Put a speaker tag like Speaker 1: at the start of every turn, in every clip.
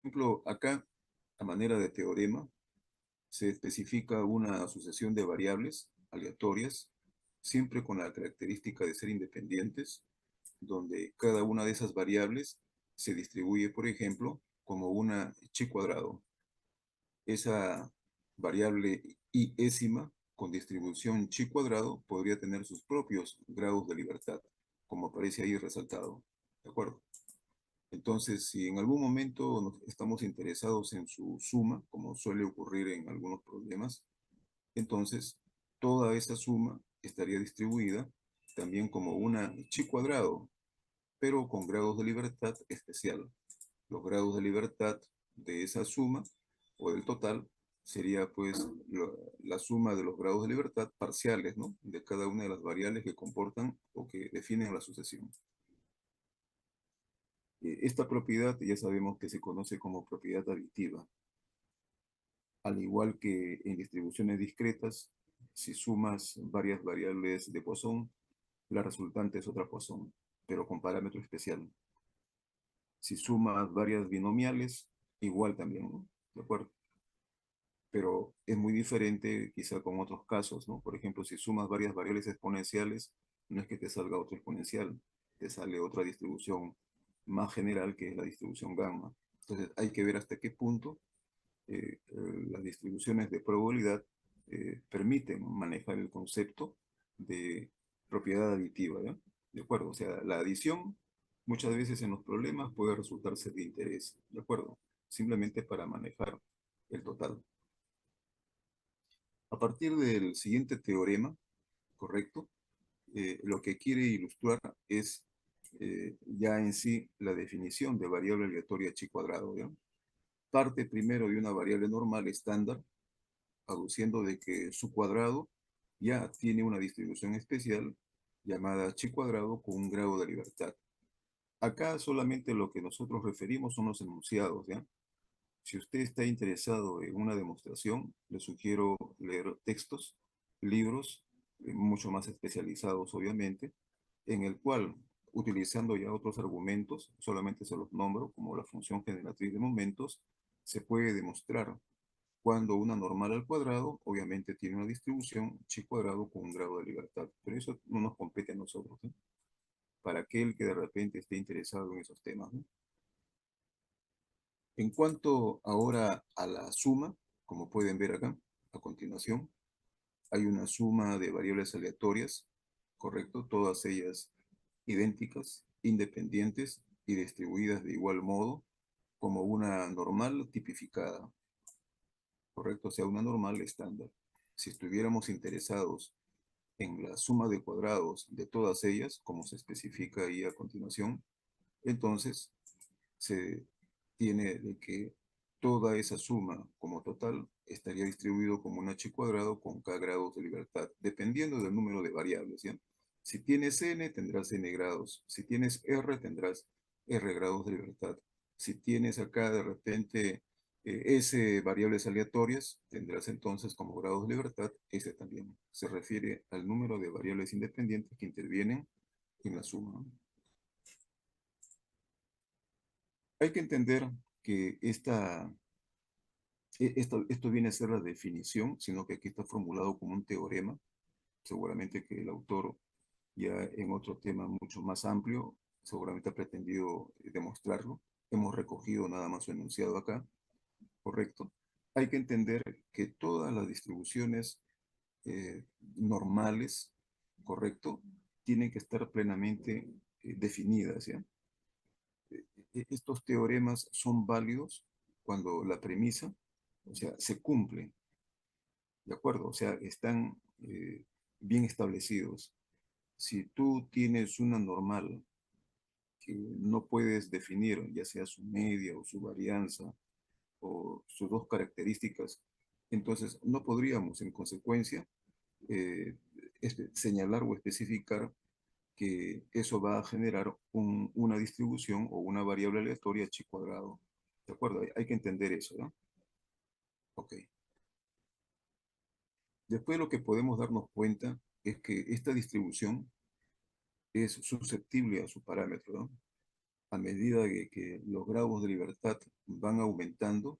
Speaker 1: ejemplo, acá, a manera de teorema, se especifica una sucesión de variables aleatorias, siempre con la característica de ser independientes, donde cada una de esas variables se distribuye, por ejemplo, como una chi cuadrado. Esa variable iésima con distribución chi cuadrado podría tener sus propios grados de libertad, como aparece ahí resaltado. ¿De acuerdo? Entonces, si en algún momento estamos interesados en su suma, como suele ocurrir en algunos problemas, entonces toda esa suma estaría distribuida también como una chi cuadrado, pero con grados de libertad especial. Los grados de libertad de esa suma o del total sería pues la suma de los grados de libertad parciales, ¿no? De cada una de las variables que comportan o que definen la sucesión. Esta propiedad ya sabemos que se conoce como propiedad aditiva. Al igual que en distribuciones discretas, si sumas varias variables de Poisson, la resultante es otra Poisson, pero con parámetro especial. Si sumas varias binomiales, igual también, ¿no? ¿De acuerdo? Pero es muy diferente quizá con otros casos, ¿no? Por ejemplo, si sumas varias variables exponenciales, no es que te salga otro exponencial, te sale otra distribución más general que es la distribución gamma. Entonces hay que ver hasta qué punto las distribuciones de probabilidad permiten manejar el concepto de propiedad aditiva, ¿ya? ¿De acuerdo? O sea, la adición muchas veces en los problemas puede resultar ser de interés, ¿de acuerdo? Simplemente para manejar el total. A partir del siguiente teorema, ¿correcto? Lo que quiere ilustrar es ya en sí la definición de variable aleatoria chi cuadrado, ¿ya? Parte primero de una variable normal estándar, aduciendo de que su cuadrado ya tiene una distribución especial llamada chi cuadrado con un grado de libertad. Acá solamente lo que nosotros referimos son los enunciados, ¿ya? Si usted está interesado en una demostración, le sugiero leer textos, libros, mucho más especializados, obviamente, en el cual, utilizando ya otros argumentos, solamente se los nombro, como la función generatriz de momentos, se puede demostrar cuando una normal al cuadrado, obviamente, tiene una distribución chi cuadrado con un grado de libertad. Pero eso no nos compete a nosotros, ¿no? Para aquel que de repente esté interesado en esos temas, ¿no? En cuanto ahora a la suma, como pueden ver acá, a continuación, hay una suma de variables aleatorias, ¿correcto? Todas ellas idénticas, independientes y distribuidas de igual modo como una normal tipificada, ¿correcto? O sea, una normal estándar. Si estuviéramos interesados en la suma de cuadrados de todas ellas, como se especifica ahí a continuación, entonces se tiene de que toda esa suma como total estaría distribuido como un h cuadrado con k grados de libertad, dependiendo del número de variables, ¿ya? Si tienes n, tendrás n grados. Si tienes r, tendrás r grados de libertad. Si tienes acá de repente s variables aleatorias, tendrás entonces como grados de libertad s también. Se refiere al número de variables independientes que intervienen en la suma. Hay que entender que esto viene a ser la definición, sino que aquí está formulado como un teorema. Seguramente que el autor, ya en otro tema mucho más amplio, seguramente ha pretendido demostrarlo. Hemos recogido nada más su enunciado acá, ¿correcto? Hay que entender que todas las distribuciones normales, ¿correcto? Tienen que estar plenamente definidas, ¿ya? Estos teoremas son válidos cuando la premisa, o sea, se cumple, ¿de acuerdo? O sea, están bien establecidos. Si tú tienes una normal que no puedes definir, ya sea su media o su varianza o sus dos características, entonces no podríamos, en consecuencia, eh, señalar o especificar que eso va a generar una distribución o una variable aleatoria chi cuadrado. ¿De acuerdo? Hay que entender eso, ¿no? Ok. Después lo que podemos darnos cuenta es que esta distribución es susceptible a su parámetro, ¿no? a medida que los grados de libertad van aumentando,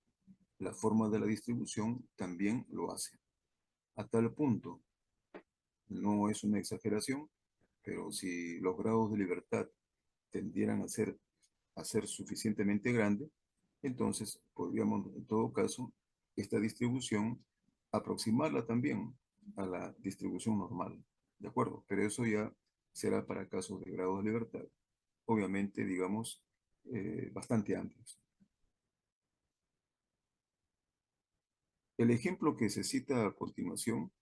Speaker 1: la forma de la distribución también lo hace. A tal punto, no es una exageración, pero si los grados de libertad tendieran a ser suficientemente grande, entonces podríamos, en todo caso, esta distribución aproximarla también a la distribución normal, ¿de acuerdo? Pero eso ya será para casos de grados de libertad, obviamente, digamos, bastante amplios. El ejemplo que se cita a continuación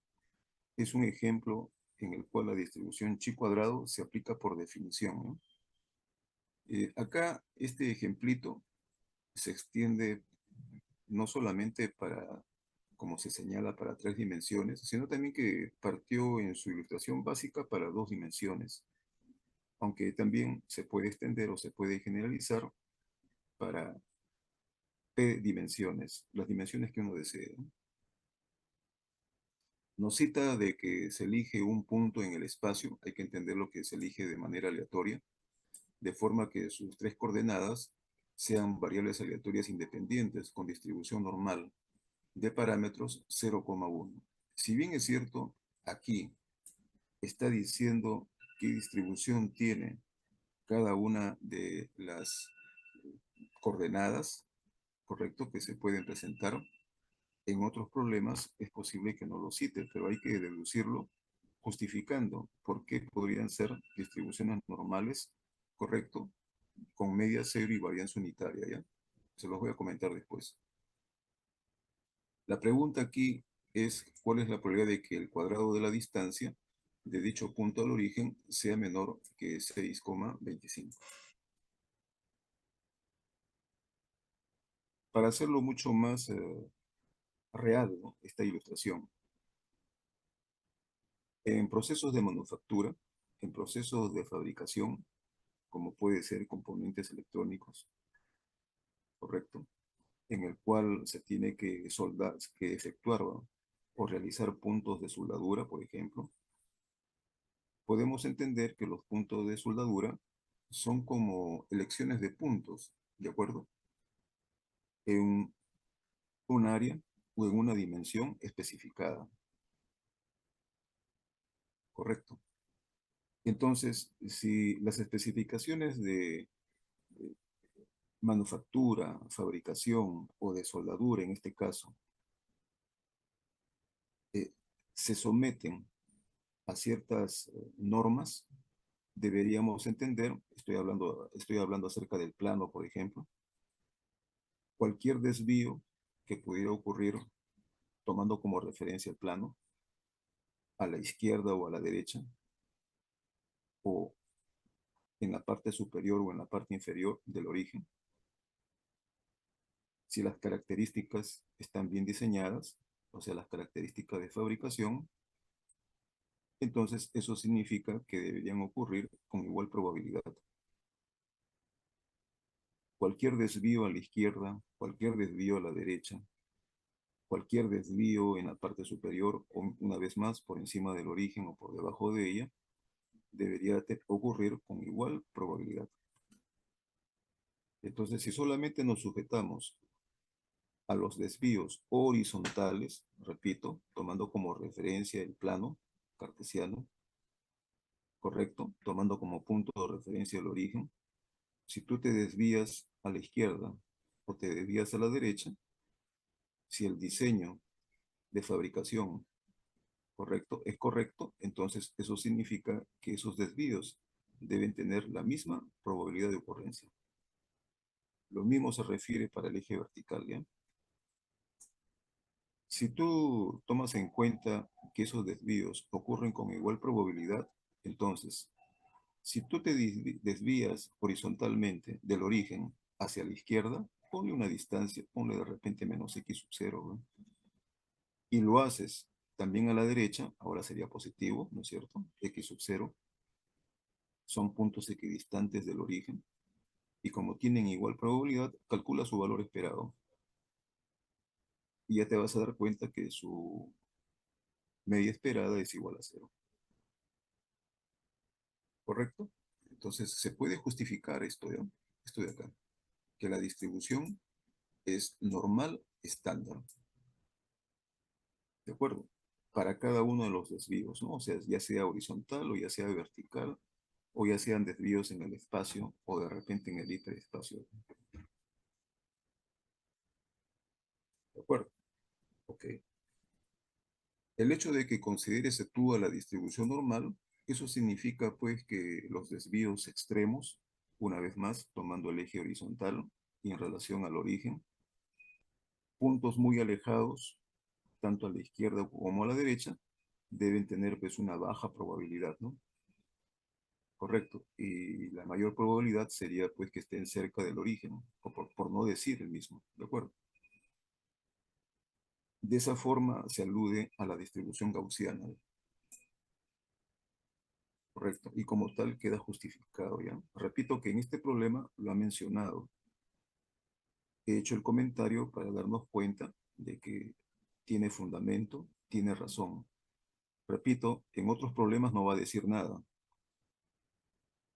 Speaker 1: es un ejemplo en el cual la distribución chi cuadrado se aplica por definición, ¿no? Acá este ejemplito se extiende no solamente para, como se señala, para 3 dimensiones, sino también que partió en su ilustración básica para 2 dimensiones, aunque también se puede extender o se puede generalizar para p dimensiones, las dimensiones que uno desee, ¿no? Nos cita de que se elige un punto en el espacio, hay que entender lo que se elige de manera aleatoria, de forma que sus 3 coordenadas sean variables aleatorias independientes con distribución normal de parámetros 0,1. Si bien es cierto, aquí está diciendo qué distribución tiene cada una de las coordenadas, correcto, que se pueden presentar. En otros problemas es posible que no lo cite, pero hay que deducirlo justificando por qué podrían ser distribuciones normales, correcto, con media cero y varianza unitaria, ¿ya? Se los voy a comentar después. La pregunta aquí es, ¿cuál es la probabilidad de que el cuadrado de la distancia de dicho punto al origen sea menor que 6,25? Para hacerlo mucho más real, ¿no?, esta ilustración, en procesos de manufactura, en procesos de fabricación, como puede ser componentes electrónicos, ¿correcto?, en el cual se tiene que soldar, que efectuar, ¿no?, o realizar puntos de soldadura, por ejemplo, podemos entender que los puntos de soldadura son como elecciones de puntos, ¿de acuerdo? En un área o en una dimensión especificada, ¿correcto? Entonces, si las especificaciones de manufactura, fabricación o de soldadura, en este caso, eh, se someten a ciertas normas, deberíamos entender, estoy hablando acerca del plano, por ejemplo, cualquier desvío que pudiera ocurrir tomando como referencia el plano, a la izquierda o a la derecha, o en la parte superior o en la parte inferior del origen, si las características están bien diseñadas, o sea, las características de fabricación, entonces eso significa que deberían ocurrir con igual probabilidad. Cualquier desvío a la izquierda, cualquier desvío a la derecha, cualquier desvío en la parte superior o una vez más por encima del origen o por debajo de ella, debería ocurrir con igual probabilidad. Entonces, si solamente nos sujetamos a los desvíos horizontales, repito, tomando como referencia el plano cartesiano, correcto, tomando como punto de referencia el origen, si tú te desvías a la izquierda o te desvías a la derecha, si el diseño de fabricación correcto es correcto, entonces eso significa que esos desvíos deben tener la misma probabilidad de ocurrencia. Lo mismo se refiere para el eje vertical, ¿ya? Si tú tomas en cuenta que esos desvíos ocurren con igual probabilidad, entonces, si tú te desvías horizontalmente del origen hacia la izquierda, ponle una distancia, ponle de repente menos x sub 0, ¿no?, y lo haces también a la derecha, ahora sería positivo, ¿no es cierto? X sub 0 son puntos equidistantes del origen, y como tienen igual probabilidad, calcula su valor esperado, y ya te vas a dar cuenta que su media esperada es igual a 0, ¿correcto? Entonces, se puede justificar esto, ¿ya? esto de acá, que la distribución es normal estándar, ¿de acuerdo? Para cada uno de los desvíos, ¿no? O sea, ya sea horizontal o ya sea vertical, o ya sean desvíos en el espacio o de repente en el hiperespacio, ¿de acuerdo? Ok. El hecho de que consideres tú a la distribución normal, eso significa pues que los desvíos extremos, una vez más, tomando el eje horizontal y en relación al origen, puntos muy alejados, tanto a la izquierda como a la derecha, deben tener pues una baja probabilidad, ¿no? Correcto. Y la mayor probabilidad sería pues que estén cerca del origen, o por no decir el mismo, ¿de acuerdo? De esa forma se alude a la distribución gaussiana, correcto, y como tal queda justificado, ¿ya? Repito que en este problema lo ha mencionado. He hecho el comentario para darnos cuenta de que tiene fundamento, tiene razón. Repito, en otros problemas no va a decir nada,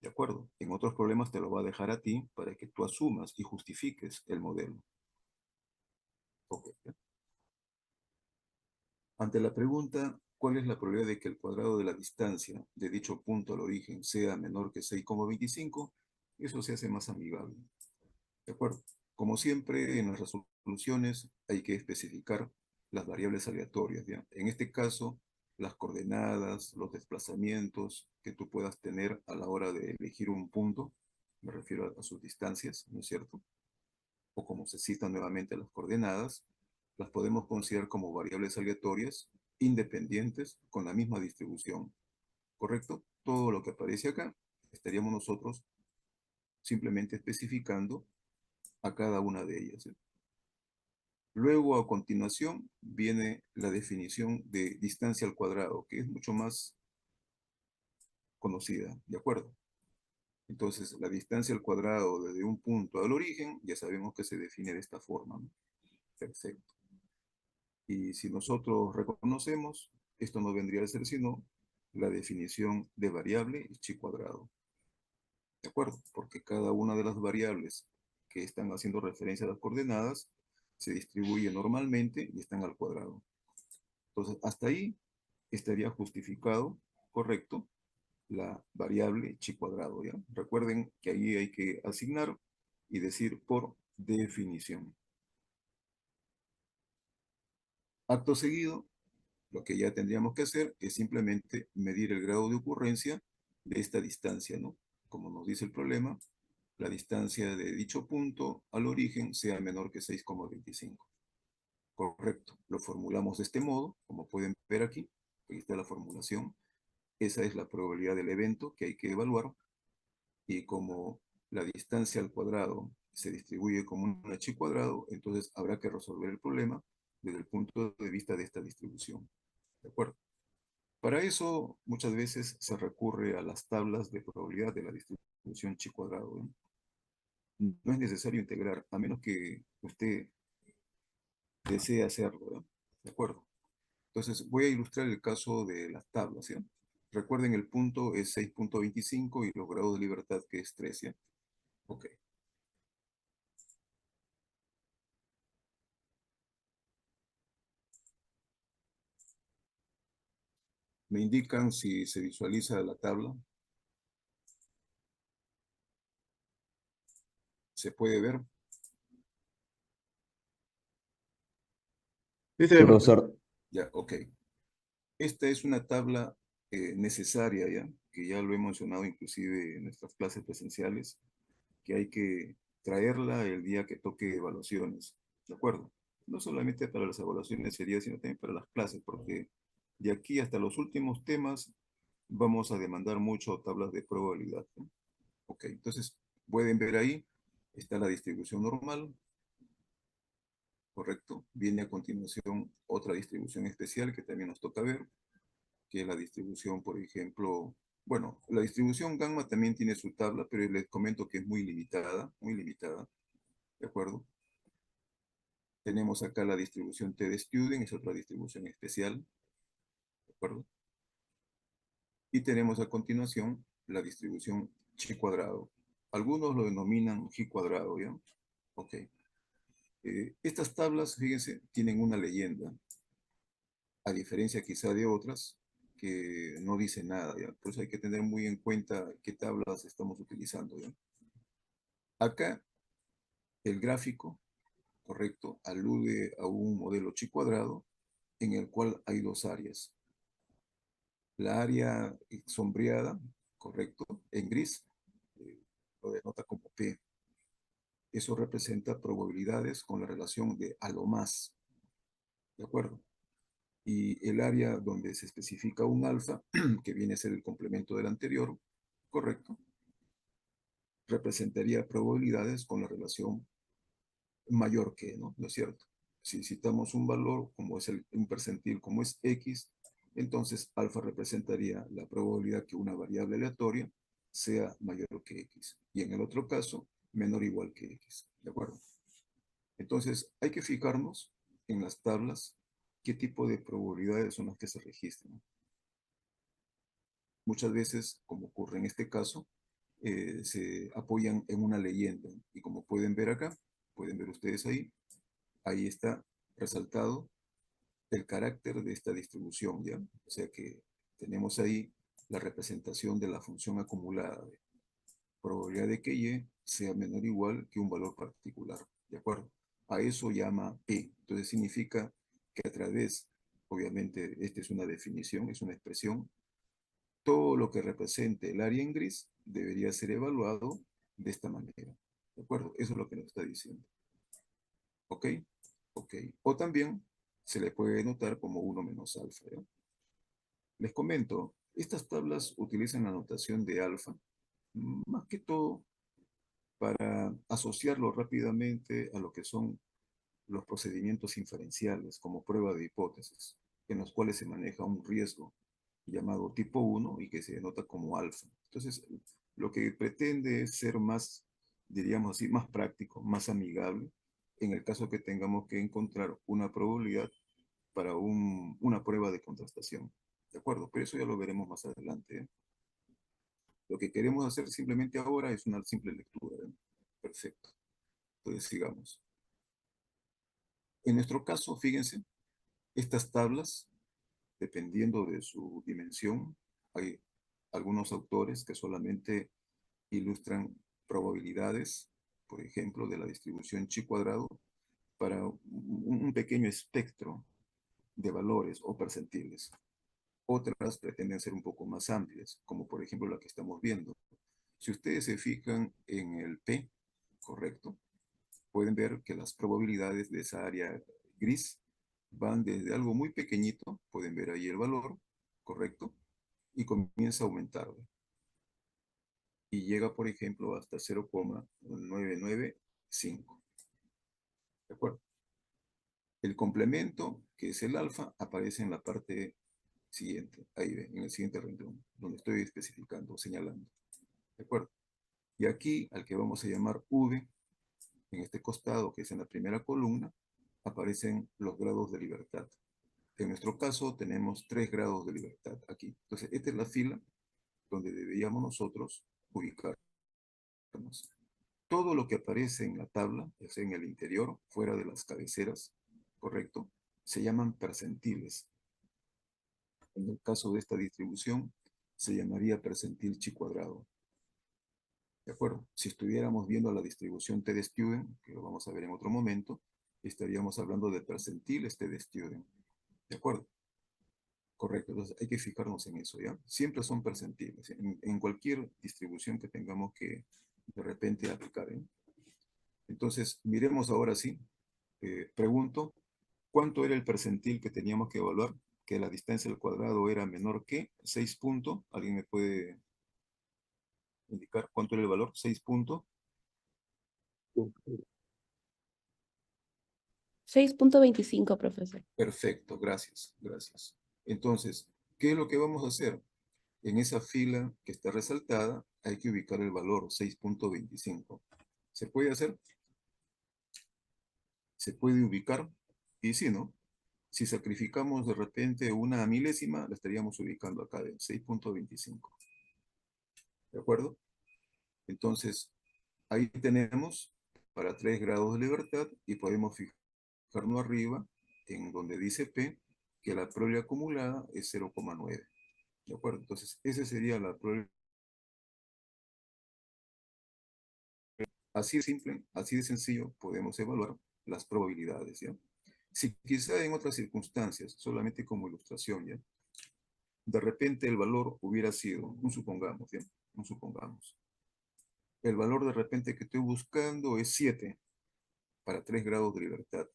Speaker 1: ¿de acuerdo? En otros problemas te lo va a dejar a ti para que tú asumas y justifiques el modelo. Ok. Ante la pregunta, ¿cuál es la probabilidad de que el cuadrado de la distancia de dicho punto al origen sea menor que 6,25? Eso se hace más amigable. ¿De acuerdo? Como siempre, en las resoluciones hay que especificar las variables aleatorias, ¿ya? En este caso, las coordenadas, los desplazamientos que tú puedas tener a la hora de elegir un punto, me refiero a sus distancias, ¿no es cierto? O como se citan nuevamente las coordenadas, las podemos considerar como variables aleatorias independientes con la misma distribución, ¿correcto? Todo lo que aparece acá, estaríamos nosotros simplemente especificando a cada una de ellas, ¿eh? Luego, a continuación, viene la definición de distancia al cuadrado, que es mucho más conocida, ¿de acuerdo? Entonces, la distancia al cuadrado desde un punto al origen, ya sabemos que se define de esta forma, ¿no? Perfecto. Y si nosotros reconocemos, esto no vendría a ser sino la definición de variable chi cuadrado, ¿de acuerdo? Porque cada una de las variables que están haciendo referencia a las coordenadas se distribuye normalmente y están al cuadrado. Entonces, hasta ahí estaría justificado, correcto, la variable chi cuadrado, ¿ya? Recuerden que ahí hay que asignar y decir por definición. Acto seguido, lo que ya tendríamos que hacer es simplemente medir el grado de ocurrencia de esta distancia, ¿no? Como nos dice el problema, la distancia de dicho punto al origen sea menor que 6,25. Correcto. Lo formulamos de este modo, como pueden ver aquí. Aquí está la formulación. Esa es la probabilidad del evento que hay que evaluar. Y como la distancia al cuadrado se distribuye como un h cuadrado, entonces habrá que resolver el problema desde el punto de vista de esta distribución. ¿De acuerdo? Para eso, muchas veces se recurre a las tablas de probabilidad de la distribución chi cuadrado, ¿eh? No es necesario integrar, a menos que usted desee hacerlo, ¿eh? ¿De acuerdo? Entonces, voy a ilustrar el caso de las tablas, ¿ya? Recuerden, el punto es 6,25 y los grados de libertad que es 3, ¿ya? Ok. Me indican si se visualiza la tabla. ¿Se puede ver?
Speaker 2: Sí,
Speaker 3: Sí,
Speaker 2: profe.
Speaker 3: profesor.
Speaker 1: Ya, ok. Esta es una tabla necesaria, ¿ya? Que ya lo he mencionado inclusive en nuestras clases presenciales, que hay que traerla el día que toque evaluaciones, ¿de acuerdo? No solamente para las evaluaciones sería, sino también para las clases, porque de aquí hasta los últimos temas vamos a demandar mucho tablas de probabilidad, ¿no? Ok, entonces pueden ver ahí, está la distribución normal, ¿correcto? Viene a continuación otra distribución especial que también nos toca ver, que es la distribución, por ejemplo, bueno, la distribución gamma también tiene su tabla, pero les comento que es muy limitada, ¿de acuerdo? Tenemos acá la distribución T de Student, es otra distribución especial, ¿de acuerdo? Y tenemos a continuación la distribución chi cuadrado. Algunos lo denominan G cuadrado, ¿ya? Ok. Estas tablas, fíjense, tienen una leyenda, a diferencia quizá de otras que no dicen nada, ¿ya? Por eso hay que tener muy en cuenta qué tablas estamos utilizando, ¿ya? Acá el gráfico, correcto, alude a un modelo chi cuadrado en el cual hay dos áreas. La área sombreada, correcto, en gris, lo denota como P. Eso representa probabilidades con la relación de a lo más, ¿de acuerdo? Y el área donde se especifica un alfa, que viene a ser el complemento del anterior, correcto, representaría probabilidades con la relación mayor que, ¿no? ¿No es cierto? Si citamos un valor, como es un percentil, como es X, entonces alfa representaría la probabilidad que una variable aleatoria sea mayor que X. Y en el otro caso, menor o igual que X. ¿De acuerdo? Entonces, hay que fijarnos en las tablas qué tipo de probabilidades son las que se registran. Muchas veces, como ocurre en este caso, se apoyan en una leyenda. Y como pueden ver acá, pueden ver ustedes ahí, ahí está resaltado el carácter de esta distribución, ¿ya? O sea que tenemos ahí la representación de la función acumulada de probabilidad de que Y sea menor o igual que un valor particular, ¿de acuerdo? A eso llama P. Entonces significa que a través, obviamente, esta es una definición, es una expresión, todo lo que represente el área en gris debería ser evaluado de esta manera, ¿de acuerdo? Eso es lo que nos está diciendo. ¿Ok? Ok. O también se le puede notar como 1 menos alfa, ¿ya? Les comento, estas tablas utilizan la notación de alfa, más que todo para asociarlo rápidamente a lo que son los procedimientos inferenciales como prueba de hipótesis, en los cuales se maneja un riesgo llamado tipo 1 y que se denota como alfa. Entonces, lo que pretende es ser más, diríamos así, más práctico, más amigable, en el caso que tengamos que encontrar una probabilidad para una prueba de contrastación. ¿De acuerdo? Pero eso ya lo veremos más adelante, ¿eh? Lo que queremos hacer simplemente ahora es una simple lectura, ¿eh? Perfecto. Entonces, sigamos. En nuestro caso, fíjense, estas tablas, dependiendo de su dimensión, hay algunos autores que solamente ilustran probabilidades, por ejemplo, de la distribución chi cuadrado para un pequeño espectro de valores o percentiles. Otras pretenden ser un poco más amplias, como por ejemplo la que estamos viendo. Si ustedes se fijan en el P, correcto, pueden ver que las probabilidades de esa área gris van desde algo muy pequeñito, pueden ver ahí el valor, correcto, y comienza a aumentar. Y llega, por ejemplo, hasta 0,995. ¿De acuerdo? El complemento, que es el alfa, aparece en la parte siguiente, ahí ven, en el siguiente renglón, donde estoy especificando, señalando. ¿De acuerdo? Y aquí, al que vamos a llamar V, en este costado, que es en la primera columna, aparecen los grados de libertad. En nuestro caso, tenemos 3 grados de libertad aquí. Entonces, esta es la fila donde deberíamos nosotros ubicarnos. Todo lo que aparece en la tabla, ya sea en el interior, fuera de las cabeceras, ¿correcto? Se llaman percentiles. En el caso de esta distribución, se llamaría percentil chi cuadrado. ¿De acuerdo? Si estuviéramos viendo la distribución T de Student, que lo vamos a ver en otro momento, estaríamos hablando de percentiles T de Student. ¿De acuerdo? Correcto. Entonces hay que fijarnos en eso, ¿ya? Siempre son percentiles, en cualquier distribución que tengamos que de repente aplicar, ¿eh? Entonces, miremos ahora sí. Pregunto, ¿cuánto era el percentil que teníamos que evaluar? Que la distancia al cuadrado era menor que 6 puntos. ¿Alguien me puede indicar cuánto era el valor? 6 puntos.
Speaker 2: 6.25, profesor.
Speaker 1: Perfecto, gracias, gracias. Entonces, ¿qué es lo que vamos a hacer? En esa fila que está resaltada hay que ubicar el valor 6.25. ¿Se puede hacer? ¿Se puede ubicar? Y si no, si sacrificamos de repente una milésima, la estaríamos ubicando acá en 6.25. ¿De acuerdo? Entonces, Ahí tenemos para 3 grados de libertad y podemos fijarnos arriba en donde dice P que la probabilidad acumulada es 0,9. ¿De acuerdo? Entonces, esa sería la probabilidad. Así de simple, así de sencillo, podemos evaluar las probabilidades, ¿ya? Si quizá en otras circunstancias, solamente como ilustración, ¿ya? De repente el valor hubiera sido, un supongamos, ¿ya? Un supongamos. El valor de repente que estoy buscando es 7 para 3 grados de libertad.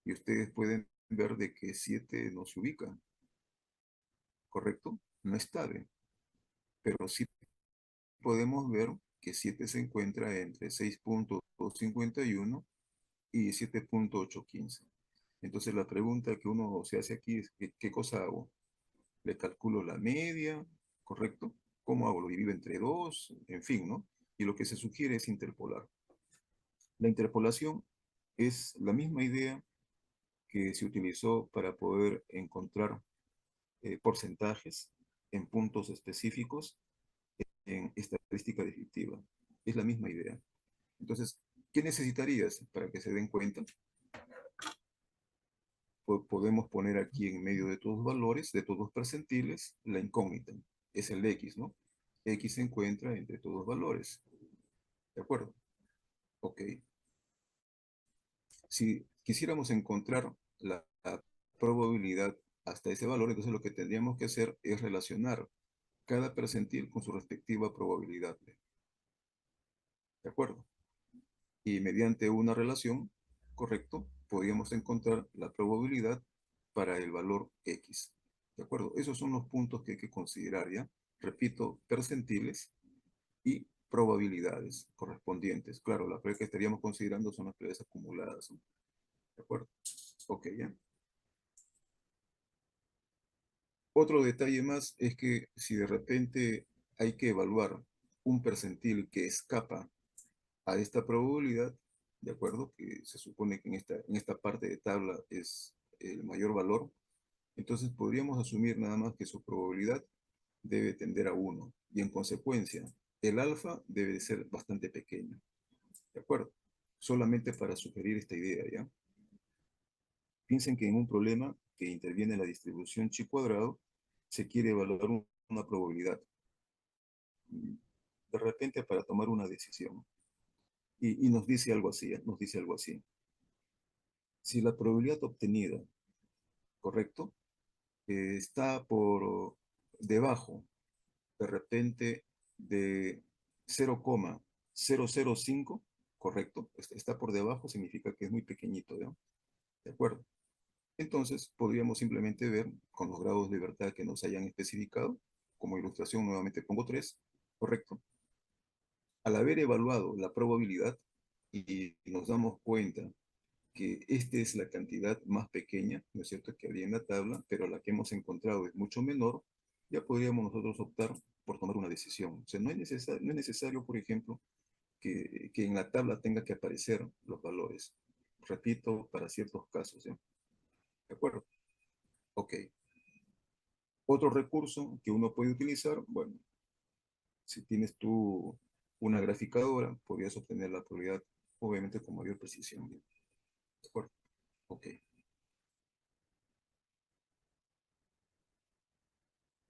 Speaker 1: Y ustedes pueden ver de que 7 no se ubica, ¿correcto? No está bien. Pero sí podemos ver que 7 se encuentra entre 6,251 y 7,815. Entonces la pregunta que uno se hace aquí es, ¿qué cosa hago? ¿Le calculo la media? ¿Correcto? ¿Cómo hago? ¿Lo divido entre 2? En fin, ¿no? Y lo que se sugiere es interpolar. La interpolación es la misma idea que se utilizó para poder encontrar porcentajes en puntos específicos en estadística descriptiva. Es la misma idea. Entonces, ¿qué necesitarías para que se den cuenta? Podemos poner aquí en medio de todos los valores, de todos los percentiles, la incógnita. Es el X, ¿no? X se encuentra entre todos los valores. ¿De acuerdo? Ok. Si quisiéramos encontrar la probabilidad hasta ese valor, entonces lo que tendríamos que hacer es relacionar cada percentil con su respectiva probabilidad. ¿De acuerdo? Y mediante una relación, correcto, podríamos encontrar la probabilidad para el valor X. ¿De acuerdo? Esos son los puntos que hay que considerar, ¿ya? Repito, percentiles y probabilidades correspondientes. Claro, las pruebas que estaríamos considerando son las pruebas acumuladas, ¿no? ¿De acuerdo? Ok, ¿ya? Otro detalle más es que si de repente hay que evaluar un percentil que escapa a esta probabilidad, ¿de acuerdo? Que se supone que en esta parte de tabla es el mayor valor, entonces podríamos asumir nada más que su probabilidad debe tender a 1 y en consecuencia el alfa debe de ser bastante pequeño, ¿de acuerdo? Solamente para sugerir esta idea, ¿ya? Piensen que en un problema que interviene la distribución chi cuadrado se quiere evaluar una probabilidad, de repente para tomar una decisión. Y nos dice algo así, ¿eh? Nos dice algo así. Si la probabilidad obtenida, correcto, está por debajo, de repente, de 0,005, correcto, está por debajo, significa que es muy pequeñito, ¿no? ¿De acuerdo? Entonces, podríamos simplemente ver con los grados de libertad que nos hayan especificado, como ilustración nuevamente pongo 3, correcto. Al haber evaluado la probabilidad y nos damos cuenta que esta es la cantidad más pequeña, ¿no es cierto?, que habría en la tabla, pero la que hemos encontrado es mucho menor, ya podríamos nosotros optar por tomar una decisión. O sea, no es necesario, por ejemplo, que en la tabla tenga que aparecer los valores. Repito, para ciertos casos, ¿ya? ¿De acuerdo? Ok. Otro recurso que uno puede utilizar, bueno, si tienes tú una graficadora, podrías obtener la probabilidad, obviamente, con mayor precisión, ¿ya? ¿De acuerdo? Ok.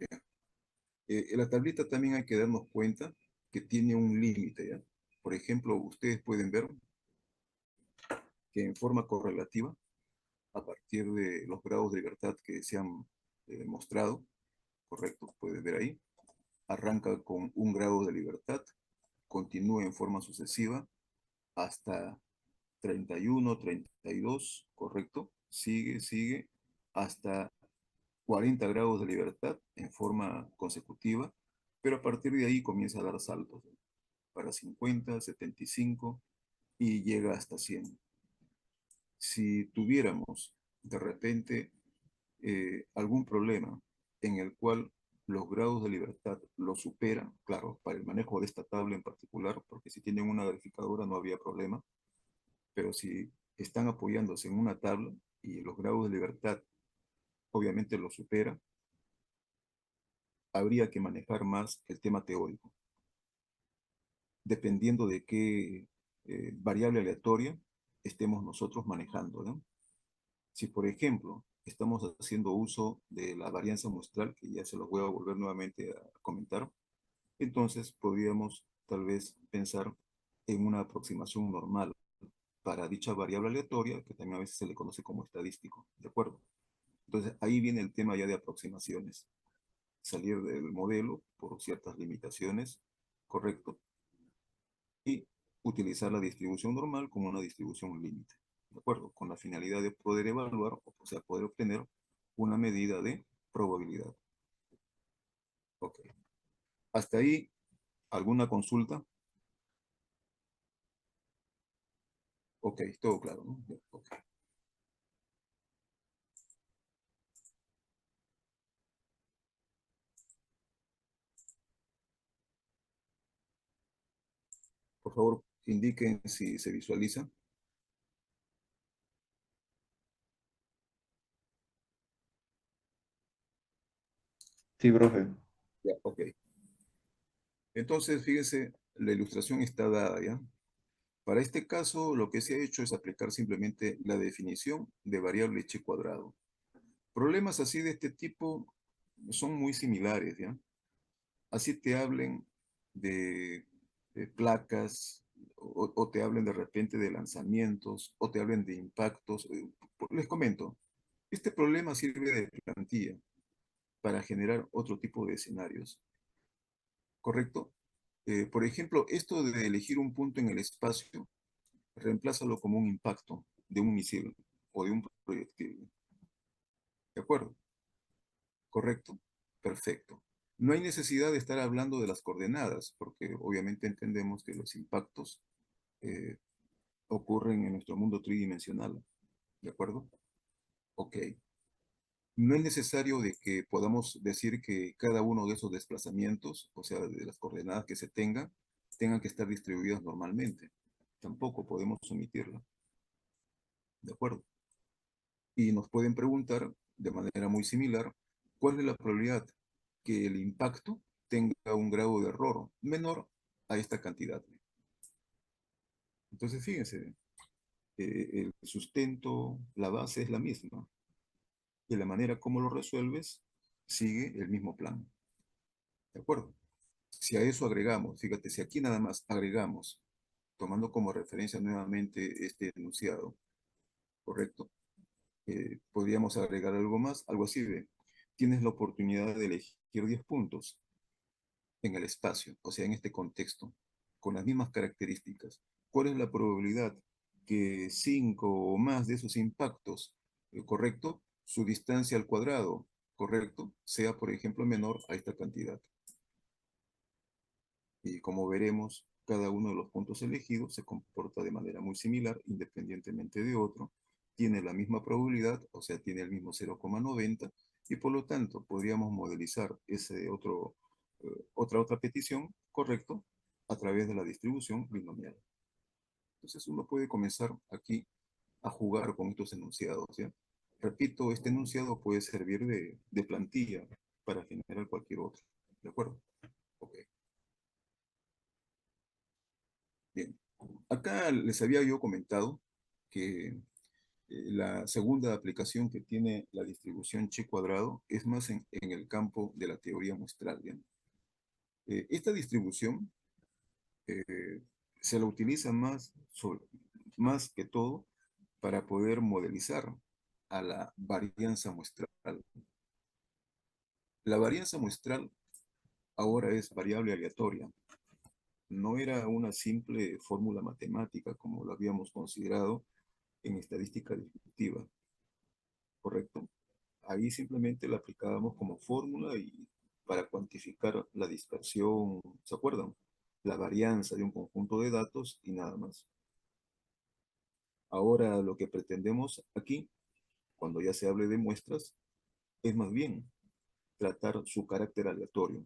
Speaker 1: Bien. En la tablita también hay que darnos cuenta que tiene un límite, ¿ya? Por ejemplo, ustedes pueden ver que en forma correlativa, a partir de los grados de libertad que se han mostrado, correcto, pueden ver ahí, arranca con 1 grado de libertad, continúa en forma sucesiva hasta 31, 32, correcto, sigue hasta 40 grados de libertad en forma consecutiva, pero a partir de ahí comienza a dar saltos, ¿no? Para 50, 75 y llega hasta 100. Si tuviéramos de repente algún problema en el cual los grados de libertad lo superan, claro, para el manejo de esta tabla en particular, porque si tienen una verificadora no había problema, pero si están apoyándose en una tabla y los grados de libertad obviamente lo superan, habría que manejar más el tema teórico. dependiendo de qué variable aleatoria estemos nosotros manejando, ¿no? Si, por ejemplo, estamos haciendo uso de la varianza muestral, que ya se los voy a volver nuevamente a comentar, entonces podríamos tal vez pensar en una aproximación normal para dicha variable aleatoria, que también a veces se le conoce como estadístico, ¿de acuerdo? Entonces ahí viene el tema ya de aproximaciones. Salir del modelo por ciertas limitaciones, correcto, y utilizar la distribución normal como una distribución límite, ¿de acuerdo? Con la finalidad de poder evaluar, o sea, poder obtener una medida de probabilidad. Ok. Hasta ahí, ¿alguna consulta? Ok, todo claro, ¿no? Ok. Por favor, indiquen si se visualiza.
Speaker 3: Sí, profe.
Speaker 1: Ya, ok. Entonces, fíjense, la ilustración está dada, ¿ya? Para este caso, lo que se ha hecho es aplicar simplemente la definición de variable h cuadrado. Problemas así de este tipo son muy similares, ¿ya? Así te hablen de placas, o te hablen de repente de lanzamientos, o te hablen de impactos. Les comento, este problema sirve de plantilla para generar otro tipo de escenarios, ¿correcto? Por ejemplo, esto de elegir un punto en el espacio, reemplázalo como un impacto de un misil o de un proyectil. ¿De acuerdo? ¿Correcto? Perfecto. No hay necesidad de estar hablando de las coordenadas, porque obviamente entendemos que los impactos eh, ocurren en nuestro mundo tridimensional. ¿De acuerdo? Ok. No es necesario de que podamos decir que cada uno de esos desplazamientos, o sea, de las coordenadas que se tengan que estar distribuidas normalmente. Tampoco podemos omitirlo. ¿De acuerdo? Y nos pueden preguntar de manera muy similar, ¿cuál es la probabilidad que el impacto tenga un grado de error menor a esta cantidad? Entonces, fíjense, el sustento, la base es la misma, y la manera como lo resuelves sigue el mismo plan. ¿De acuerdo? Si a eso agregamos, fíjate, si aquí nada más agregamos, tomando como referencia nuevamente este enunciado, ¿correcto? Podríamos agregar algo más, algo así de, tienes la oportunidad de elegir 10 puntos en el espacio, o sea, en este contexto, con las mismas características. ¿Cuál es la probabilidad que 5 o más de esos impactos, correcto, su distancia al cuadrado, correcto, sea, por ejemplo, menor a esta cantidad? Y como veremos, cada uno de los puntos elegidos se comporta de manera muy similar, independientemente de otro, tiene la misma probabilidad, o sea, tiene el mismo 0,90, y por lo tanto podríamos modelizar ese otra petición, correcto, a través de la distribución binomial. Entonces uno puede comenzar aquí a jugar con estos enunciados, ¿ya? Repito, este enunciado puede servir de plantilla para generar cualquier otro, ¿de acuerdo? Ok, bien. Acá les había yo comentado que la segunda aplicación que tiene la distribución chi cuadrado es más en el campo de la teoría muestral, ¿bien? Esta distribución eh, se la utiliza más que todo para poder modelizar a la varianza muestral. La varianza muestral ahora es variable aleatoria. No era una simple fórmula matemática como lo habíamos considerado en estadística descriptiva, ¿correcto? Ahí simplemente la aplicábamos como fórmula y para cuantificar la dispersión, ¿se acuerdan? La varianza de un conjunto de datos y nada más. Ahora lo que pretendemos aquí, cuando ya se hable de muestras, es más bien tratar su carácter aleatorio.